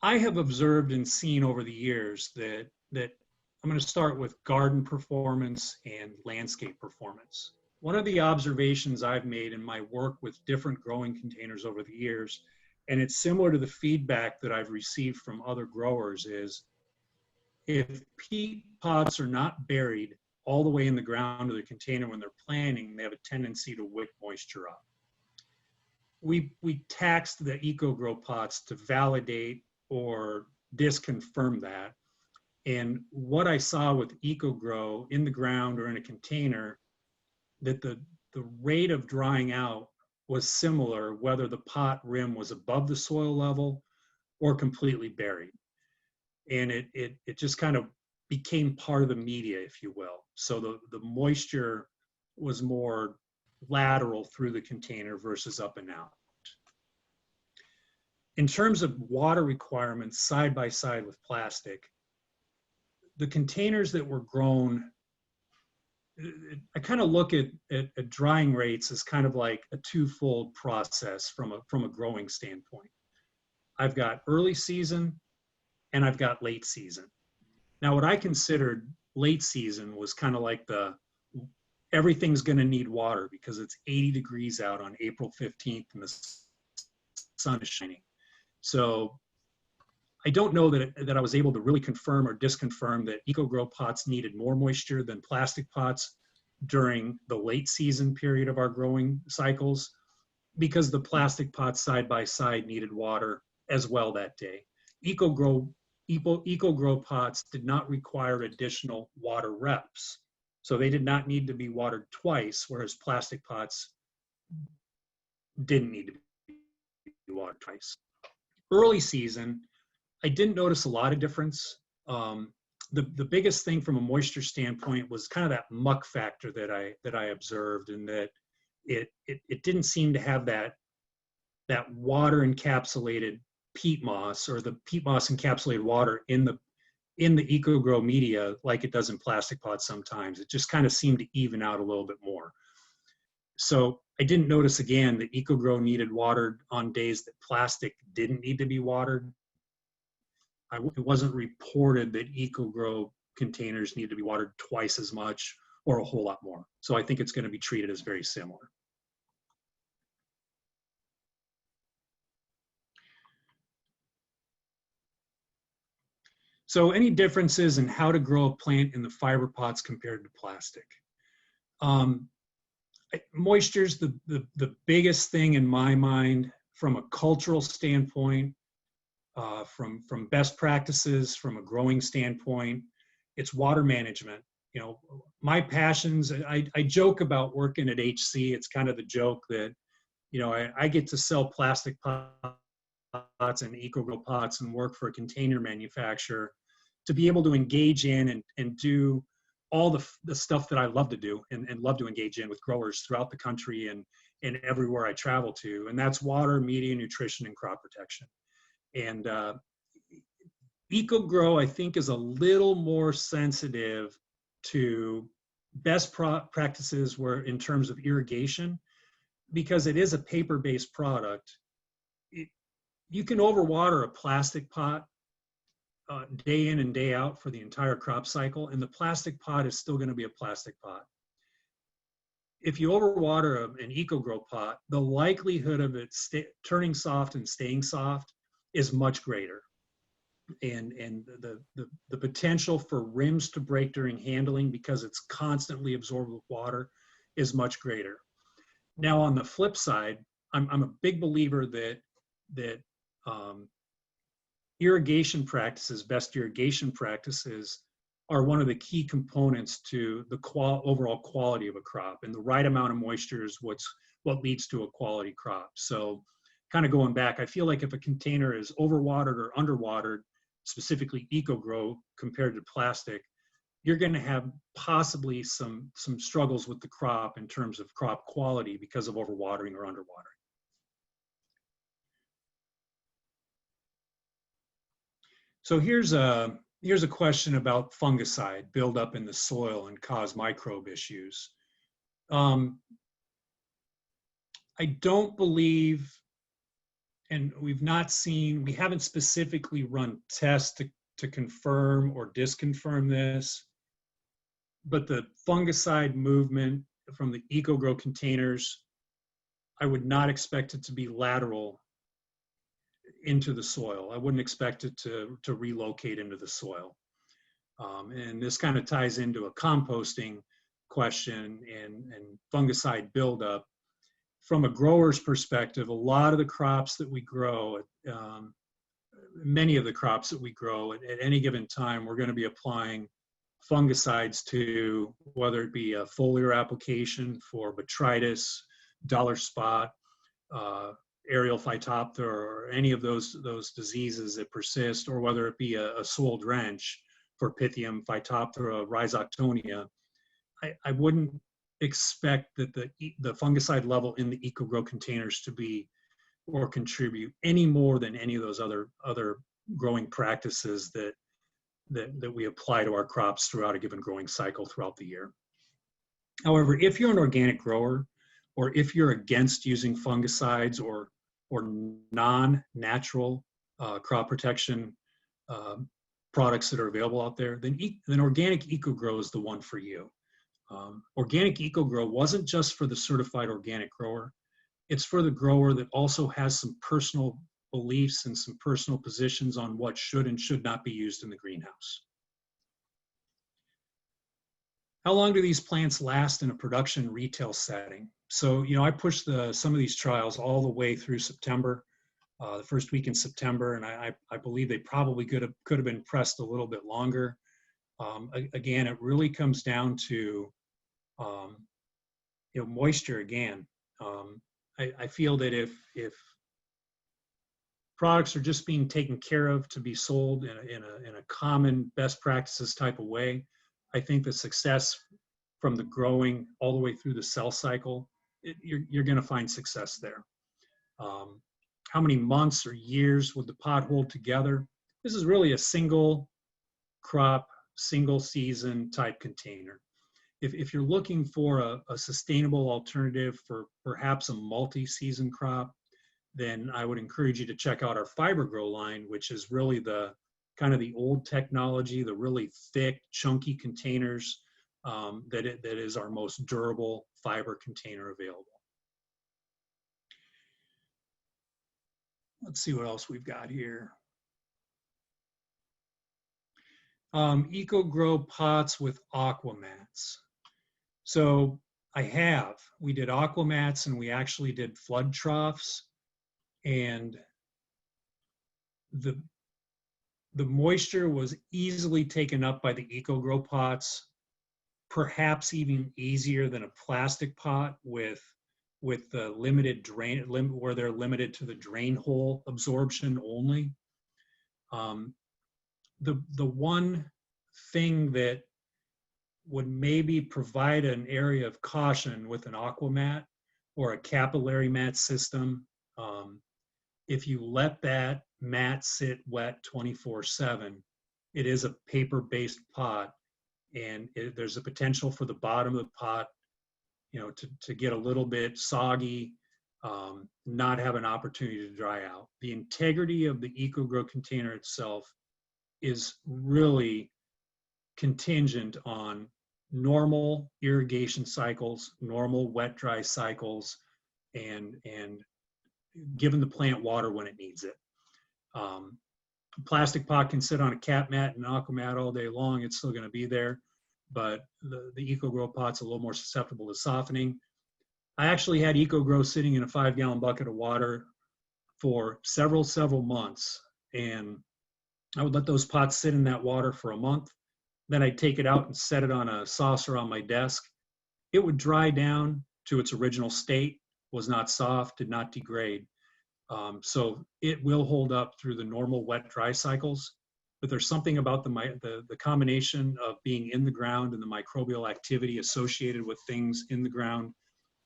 I have observed and seen over the years that I'm going to start with garden performance and landscape performance. One of the observations I've made in my work with different growing containers over the years, and it's similar to the feedback that I've received from other growers, is if peat pots are not buried all the way in the ground of the container when they're planting, they have a tendency to wick moisture up. We taxed the EcoGrow pots to validate or disconfirm that. And what I saw with EcoGrow in the ground or in a container, that the rate of drying out was similar whether the pot rim was above the soil level or completely buried. And it just kind of became part of the media, if you will. So the moisture was more lateral through the container versus up and out. In terms of water requirements side by side with plastic, the containers that were grown, I kind of look at drying rates as kind of like a twofold process from a growing standpoint. I've got early season and I've got late season. Now, what I considered late season was kind of like everything's going to need water because it's 80 degrees out on April 15th and the sun is shining. So I don't know that I was able to really confirm or disconfirm that EcoGrow pots needed more moisture than plastic pots during the late season period of our growing cycles, because the plastic pots side by side needed water as well that day. EcoGrow pots did not require additional water reps. So they did not need to be watered twice, whereas plastic pots didn't need to be watered twice. Early season, I didn't notice a lot of difference. The biggest thing from a moisture standpoint was kind of that muck factor that I observed, and that it didn't seem to have that water encapsulated peat moss, or the peat moss encapsulated water in the EcoGrow media like it does in plastic pots sometimes. It just kind of seemed to even out a little bit more. So I didn't notice again that EcoGrow needed watered on days that plastic didn't need to be watered. It wasn't reported that EcoGrow containers need to be watered twice as much or a whole lot more. So I think it's going to be treated as very similar. So any differences in how to grow a plant in the fiber pots compared to plastic? Moisture's the biggest thing in my mind from a cultural standpoint, from best practices, from a growing standpoint. It's water management. You know, my passions, I joke about working at HC. It's kind of the joke that, you know, I get to sell plastic pots and EcoGrow pots and work for a container manufacturer, to be able to engage in and do all the stuff that I love to do and love to engage in with growers throughout the country and everywhere I travel to. And that's water, media, nutrition, and crop protection. And EcoGrow, I think, is a little more sensitive to best practices where in terms of irrigation, because it is a paper-based product. You can overwater a plastic pot day in and day out for the entire crop cycle, and the plastic pot is still going to be a plastic pot. If you overwater an EcoGrow pot, the likelihood of it turning soft and staying soft is much greater. And the potential for rims to break during handling, because it's constantly absorbed with water, is much greater. Now, on the flip side, I'm a big believer that irrigation practices, best irrigation practices, are one of the key components to the overall quality of a crop. And the right amount of moisture is what leads to a quality crop. So kind of going back, I feel like if a container is overwatered or underwatered, specifically EcoGrow compared to plastic, you're going to have possibly some struggles with the crop in terms of crop quality because of overwatering or underwatering. So here's a question about fungicide buildup in the soil and cause microbe issues. I don't believe, and we haven't specifically run tests to confirm or disconfirm this, but the fungicide movement from the EcoGrow containers, I would not expect it to be lateral into the soil. I wouldn't expect it to relocate into the soil. And this kind of ties into a composting question and fungicide buildup. From a grower's perspective, a lot of the crops that we grow, many of the crops that we grow at any given time, we're going to be applying fungicides to, whether it be a foliar application for botrytis, dollar spot, aerial phytophthora, or any of those diseases that persist, or whether it be a soil drench for Pythium, Phytophthora, Rhizoctonia. I wouldn't expect that the fungicide level in the EcoGrow containers to be or contribute any more than any of those other growing practices that we apply to our crops throughout a given growing cycle throughout the year. However, if you're an organic grower, or if you're against using fungicides or non-natural crop protection products that are available out there, then organic EcoGrow is the one for you. Organic EcoGrow wasn't just for the certified organic grower. It's for the grower that also has some personal beliefs and some personal positions on what should and should not be used in the greenhouse. How long do these plants last in a production retail setting? So, you know, I pushed some of these trials all the way through September, the first week in September, and I believe they probably could have been pressed a little bit longer. Again, it really comes down to Moisture again. I feel that if products are just being taken care of to be sold in a common best practices type of way, I think the success from the growing all the way through the cell cycle, you're going to find success there. How many months or years would the pot hold together? This is really a single crop, single season type container. If you're looking for a sustainable alternative for perhaps a multi-season crop, then I would encourage you to check out our FiberGrow line, which is really the kind of the old technology, the really thick, chunky containers that is our most durable fiber container available. Let's see what else we've got here. EcoGrow pots with aquamats. So we did aquamats and we actually did flood troughs, and the moisture was easily taken up by the EcoGrow pots, perhaps even easier than a plastic pot with the limited drain, where they're limited to the drain hole absorption only. The one thing that would maybe provide an area of caution with an aquamat or a capillary mat system, if you let that mat sit wet 24/7, it is a paper-based pot, and there's a potential for the bottom of the pot, to get a little bit soggy, not have an opportunity to dry out. The integrity of the EcoGrow container itself is really contingent on normal irrigation cycles, normal wet-dry cycles, and giving the plant water when it needs it. A plastic pot can sit on a cap mat and aqua mat all day long. It's still going to be there, but the EcoGrow pot's a little more susceptible to softening. I actually had EcoGrow sitting in a 5-gallon bucket of water for several months, and I would let those pots sit in that water for a month. Then I'd take it out and set it on a saucer on my desk. It would dry down to its original state, was not soft, did not degrade. So it will hold up through the normal wet-dry cycles, but there's something about the combination of being in the ground and the microbial activity associated with things in the ground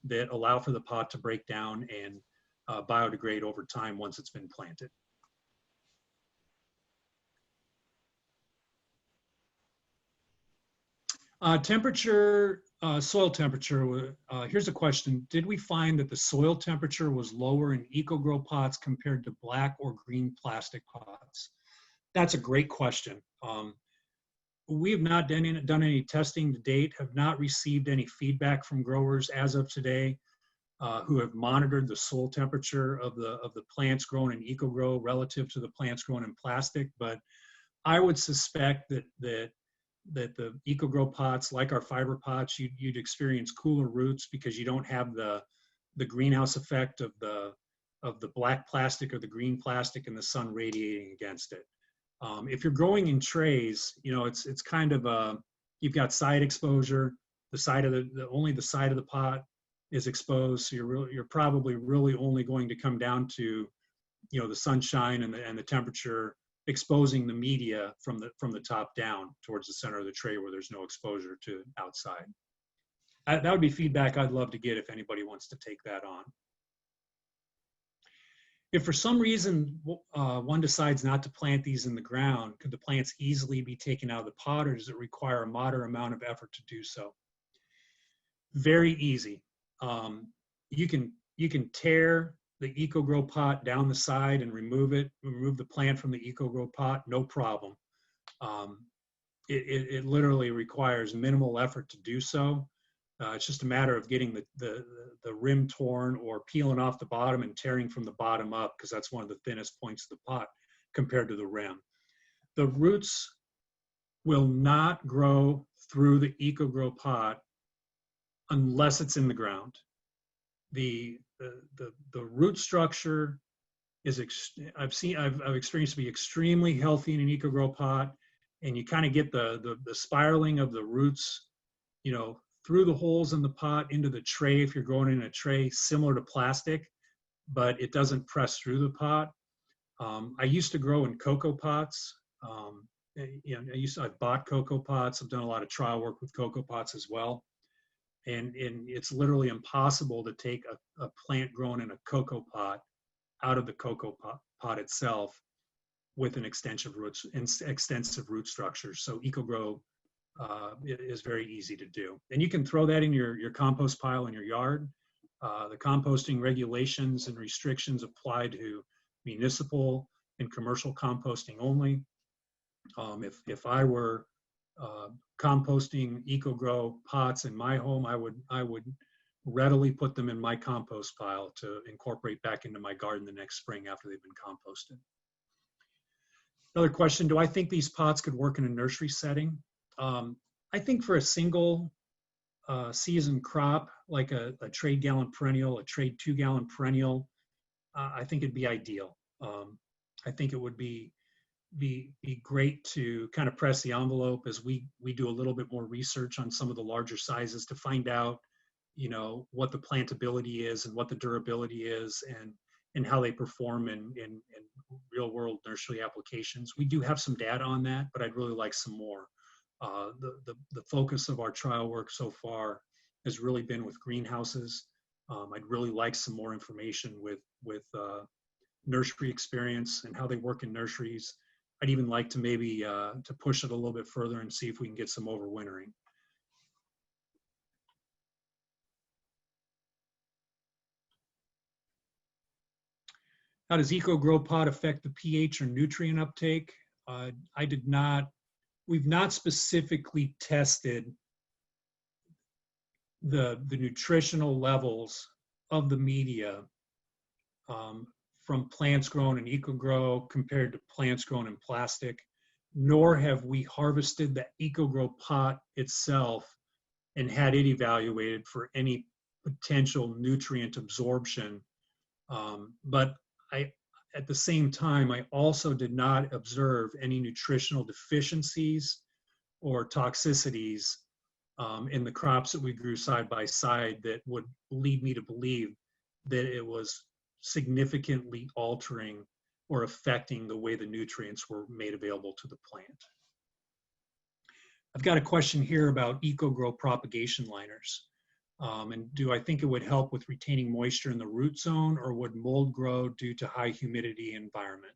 that allow for the pot to break down and biodegrade over time once it's been planted. Temperature, soil temperature. Here's a question. Did we find that the soil temperature was lower in EcoGrow pots compared to black or green plastic pots? That's a great question. We have not done any testing to date, have not received any feedback from growers as of today who have monitored the soil temperature of the plants grown in EcoGrow relative to the plants grown in plastic. But I would suspect that the EcoGrow pots, like our fiber pots, you'd experience cooler roots because you don't have the greenhouse effect of the black plastic or the green plastic and the sun radiating against it. If you're growing in trays, it's kind of you've got side exposure. The side of only the side of the pot is exposed, so you're probably really only going to come down to the sunshine and the temperature exposing the media from the top down towards the center of the tray where there's no exposure to outside. That would be feedback I'd love to get if anybody wants to take that on. If for some reason one decides not to plant these in the ground, could the plants easily be taken out of the pot, or does it require a moderate amount of effort to do so? Very easy. You can tear the EcoGrow pot down the side and remove the plant from the EcoGrow pot, no problem. It literally requires minimal effort to do so. It's just a matter of getting the rim torn or peeling off the bottom and tearing from the bottom up, because that's one of the thinnest points of the pot compared to the rim. The roots will not grow through the EcoGrow pot unless it's in the ground. The root structure is I've experienced to be extremely healthy in an EcoGrow pot, and you kind of get the spiraling of the roots, through the holes in the pot into the tray if you're growing in a tray, similar to plastic, but it doesn't press through the pot. I used to grow in cocoa pots. I've bought cocoa pots. I've done a lot of trial work with cocoa pots as well. And it's literally impossible to take a plant grown in a cocoa pot out of the cocoa pot itself with an extensive root structure. So EcoGrow is very easy to do. And you can throw that in your compost pile in your yard. The composting regulations and restrictions apply to municipal and commercial composting only. If I were composting EcoGrow pots in my home, I would readily put them in my compost pile to incorporate back into my garden the next spring after they've been composted. Another question, do I think these pots could work in a nursery setting? I think for a single season crop, like a trade gallon perennial, a trade 2-gallon perennial, I think it'd be ideal. I think it would be great to kind of press the envelope as we do a little bit more research on some of the larger sizes to find out, what the plantability is and what the durability is and how they perform in real world nursery applications. We do have some data on that, but I'd really like some more. The focus of our trial work so far has really been with greenhouses. I'd really like some more information with nursery experience and how they work in nurseries. I'd even like to maybe to push it a little bit further and see if we can get some overwintering. How does EcoGrow Pod affect the pH or nutrient uptake? We've not specifically tested the nutritional levels of the media from plants grown in EcoGrow compared to plants grown in plastic, nor have we harvested the EcoGrow pot itself and had it evaluated for any potential nutrient absorption. But at the same time, I also did not observe any nutritional deficiencies or toxicities in the crops that we grew side by side that would lead me to believe that it was significantly altering or affecting the way the nutrients were made available to the plant. I've got a question here about EcoGrow propagation liners. And do I think it would help with retaining moisture in the root zone, or would mold grow due to high humidity environment?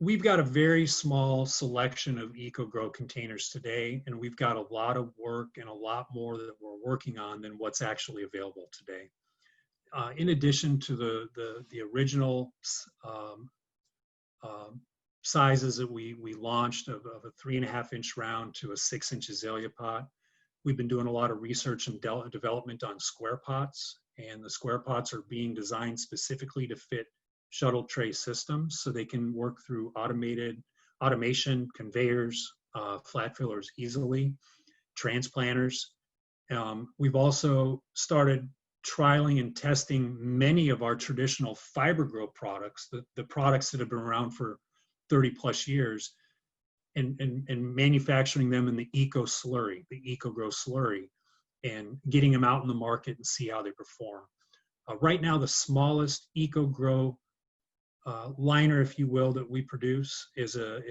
We've got a very small selection of EcoGrow containers today, and we've got a lot of work and a lot more that we're working on than what's actually available today. In addition to the original sizes that we launched of a 3.5-inch round to a 6-inch azalea pot, we've been doing a lot of research and development on square pots, and the square pots are being designed specifically to fit shuttle tray systems so they can work through automation, conveyors, flat fillers easily, transplanters. We've also started trialing and testing many of our traditional fiber grow products, the products that have been around for 30 plus years, and manufacturing them in the eco slurry, the EcoGrow slurry, and getting them out in the market and see how they perform. Right now, the smallest EcoGrow liner, if you will, that we produce is a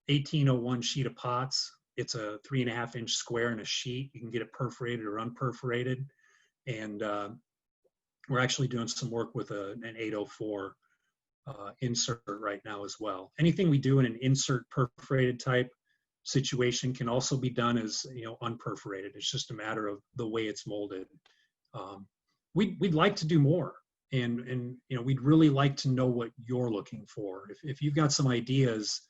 1801 sheet of pots. It's a 3.5-inch square in a sheet. You can get it perforated or unperforated. And we're actually doing some work with an 804 insert right now as well. Anything we do in an insert perforated type situation can also be done as unperforated. It's just a matter of the way it's molded. We'd like to do more, and we'd really like to know what you're looking for. If you've got some ideas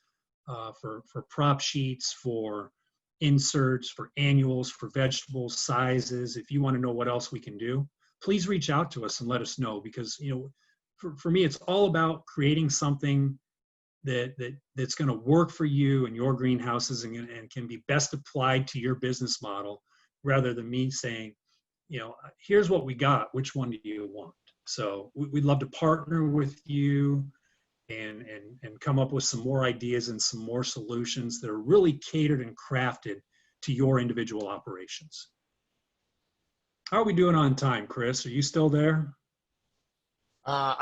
for prop sheets, for inserts, for annuals, for vegetables, sizes, if you want to know what else we can do, please reach out to us and let us know, because for me, it's all about creating something that's going to work for you and your greenhouses and can be best applied to your business model, rather than me saying, here's what we got, which one do you want? So we'd love to partner with you and come up with some more ideas and some more solutions that are really catered and crafted to your individual operations. How are we doing on time, Chris? Are you still there?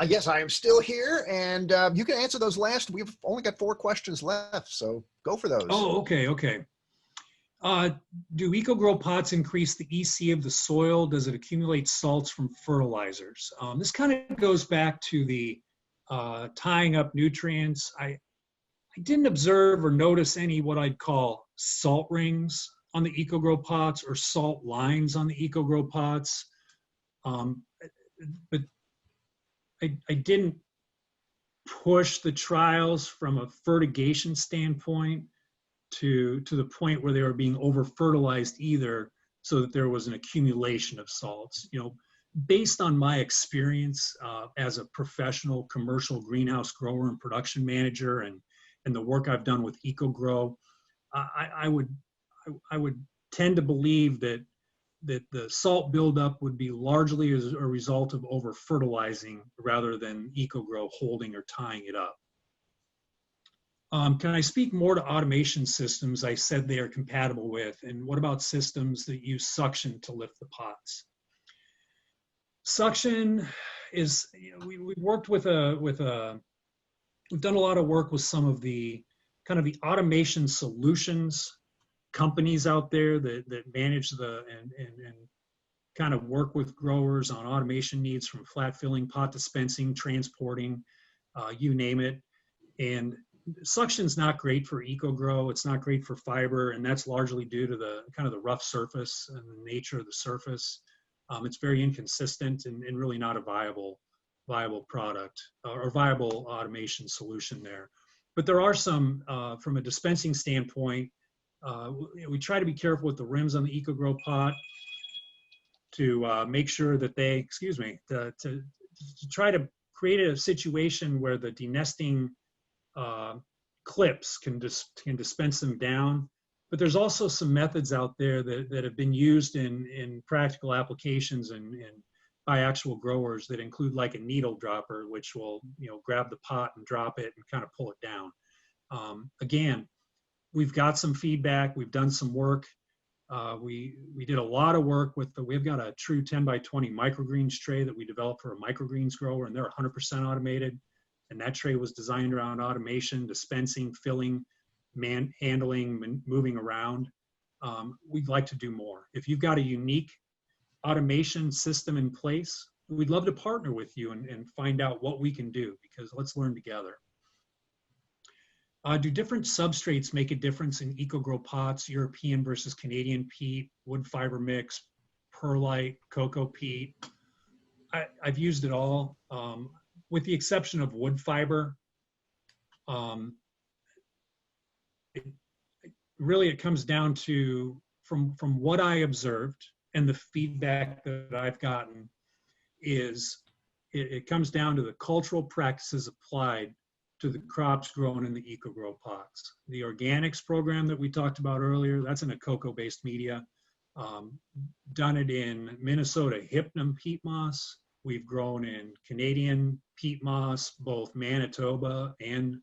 Yes, I am still here, and you can answer those last. We've only got 4 questions left, so go for those. Oh, okay, okay. Do EcoGrow pots increase the EC of the soil? Does it accumulate salts from fertilizers? This kind of goes back to the tying up nutrients. I didn't observe or notice any what I'd call salt rings on the EcoGrow pots or salt lines on the EcoGrow pots. But I didn't push the trials from a fertigation standpoint to the point where they were being over fertilized either, so that there was an accumulation of salts. You know, based on my experience as a professional commercial greenhouse grower and production manager, and the work I've done with EcoGrow, I would tend to believe that the salt buildup would be largely as a result of over fertilizing rather than EcoGrow holding or tying it up. Can I speak more to automation systems I said they are compatible with? And what about systems that use suction to lift the pots? Suction is, you know, we worked with we've done a lot of work with some of the kind of the automation solutions companies out there that manage and kind of work with growers on automation needs, from flat filling, pot dispensing, transporting, you name it. And suction's not great for EcoGrow. It's not great for fiber, and that's largely due to the kind of the rough surface and the nature of the surface. It's very inconsistent and really not a viable product or viable automation solution there. But there are some, from a dispensing standpoint, we try to be careful with the rims on the EcoGrow pot to make sure that they, to try to create a situation where the denesting clips can dispense them down. But there's also some methods out there that have been used in practical applications and by actual growers that include like a needle dropper, which will, you know, grab the pot and drop it and kind of pull it down. Again, we've got some feedback. We've done some work. We did a lot of work with we've got a true 10 by 20 microgreens tray that we developed for a microgreens grower, and they're 100% automated. And that tray was designed around automation, dispensing, filling, handling, moving around. We'd like to do more. If you've got a unique automation system in place, we'd love to partner with you and find out what we can do, because let's learn together. Do different substrates make a difference in EcoGrow pots, European versus Canadian peat, wood fiber mix, perlite, cocoa peat? I've used it all, with the exception of wood fiber. Really, it comes down to, from what I observed and the feedback that I've gotten, is it comes down to the cultural practices applied to the crops grown in the EcoGrow pots. The organics program that we talked about earlier, that's in a cocoa-based media. Done it in Minnesota Hypnum peat moss. We've grown in Canadian peat moss, both Manitoba and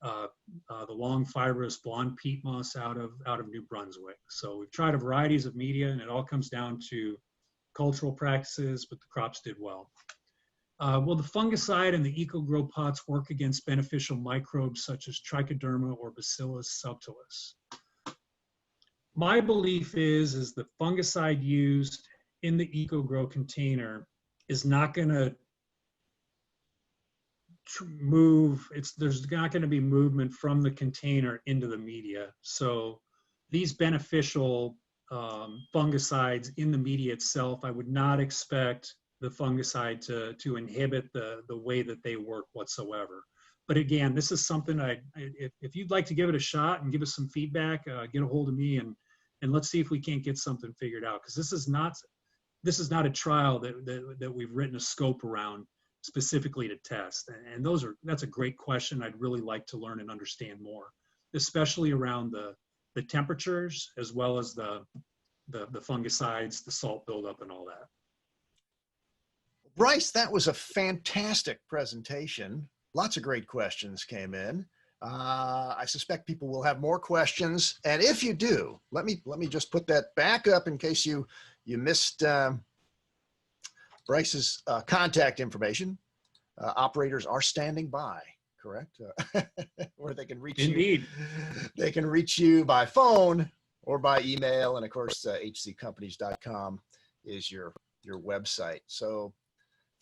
the long fibrous blonde peat moss out of New Brunswick. So we've tried a varieties of media, and it all comes down to cultural practices, but the crops did well. Will the fungicide in the EcoGrow pots work against beneficial microbes such as trichoderma or Bacillus subtilis? My belief is the fungicide used in the EcoGrow container is not going to move. There's not going to be movement from the container into the media. So these beneficial fungicides in the media itself, I would not expect the fungicide to inhibit the way that they work whatsoever. But again, this is something if you'd like to give it a shot and give us some feedback, get a hold of me and let's see if we can't get something figured out. Because this is not a trial that we've written a scope around specifically to test. And that's a great question. I'd really like to learn and understand more, especially around the temperatures, as well as the fungicides, the salt buildup, and all that. Bryce, that was a fantastic presentation. Lots of great questions came in. I suspect people will have more questions. And if you do, let me just put that back up in case you missed Bryce's contact information. Operators are standing by, correct? Where they can reach Indeed. you. They can reach you by phone or by email. And of course, hccompanies.com is your website. So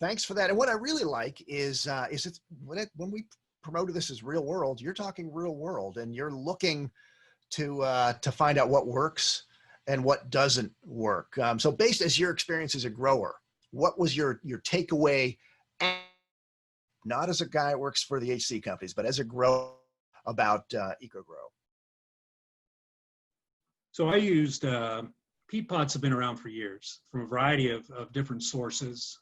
thanks for that. And what I really like is it when we promoted this as real world, you're talking real world, and you're looking to find out what works and what doesn't work. So based as your experience as a grower, what was your takeaway, not as a guy that works for the HC companies, but as a grower about EcoGrow? So I used peat pots have been around for years from a variety of different sources.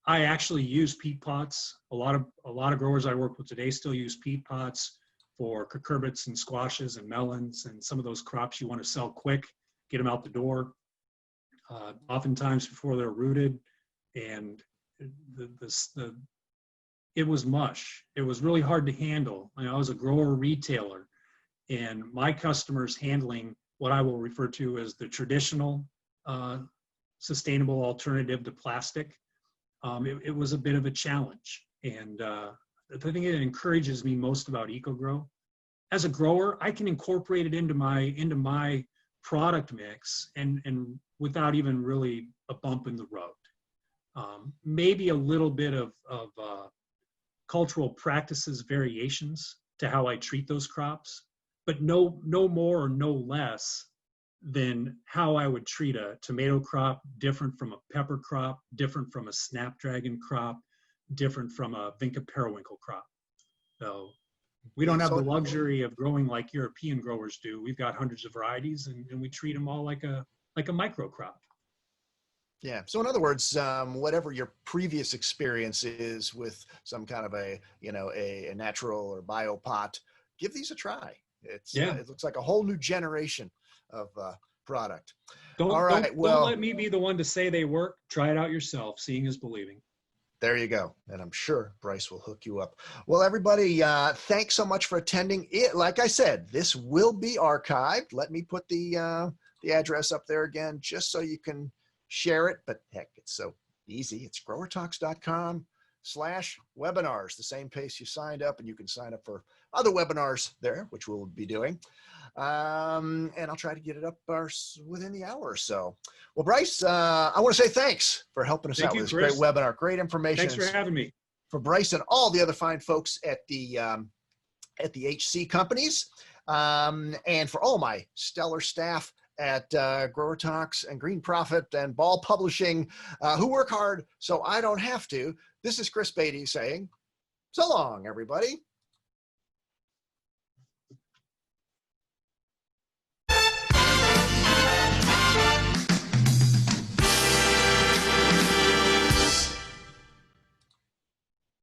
I actually use peat pots. A lot of growers I work with today still use peat pots for cucurbits and squashes and melons and some of those crops you want to sell quick, get them out the door, oftentimes before they're rooted. And it was mush. It was really hard to handle. I was a grower retailer, and my customers handling what I will refer to as the traditional sustainable alternative to plastic. It was a bit of a challenge. And the thing that encourages me most about EcoGrow, as a grower, I can incorporate it into my product mix and without even really a bump in the road. Maybe a little bit of cultural practices variations to how I treat those crops, but no more or no less than how I would treat a tomato crop, different from a pepper crop, different from a snapdragon crop, different from a Vinca periwinkle crop. So we don't have the luxury of growing like European growers do. We've got hundreds of varieties, and we treat them all like a micro crop. Yeah. So in other words, whatever your previous experience is with some kind of a natural or bio pot, give these a try. It looks like a whole new generation of product. Don't let me be the one to say they work. Try it out yourself. Seeing is believing. There you go. And I'm sure Bryce will hook you up. Well, everybody, thanks so much for attending. Like I said, this will be archived. Let me put the address up there again, just so you can share it. But heck, it's so easy. It's growertalks.com/webinars, the same place you signed up, and you can sign up for other webinars there, which we'll be doing. And I'll try to get it up within the hour or so. Well, Bryce, I want to say thanks for helping us out with this great webinar. Great information. Thanks for having me. For Bryce and all the other fine folks at the HC companies, and for all my stellar staff at GrowerTalks and Green Profit and Ball Publishing, who work hard so I don't have to. This is Chris Beatty saying, so long, everybody.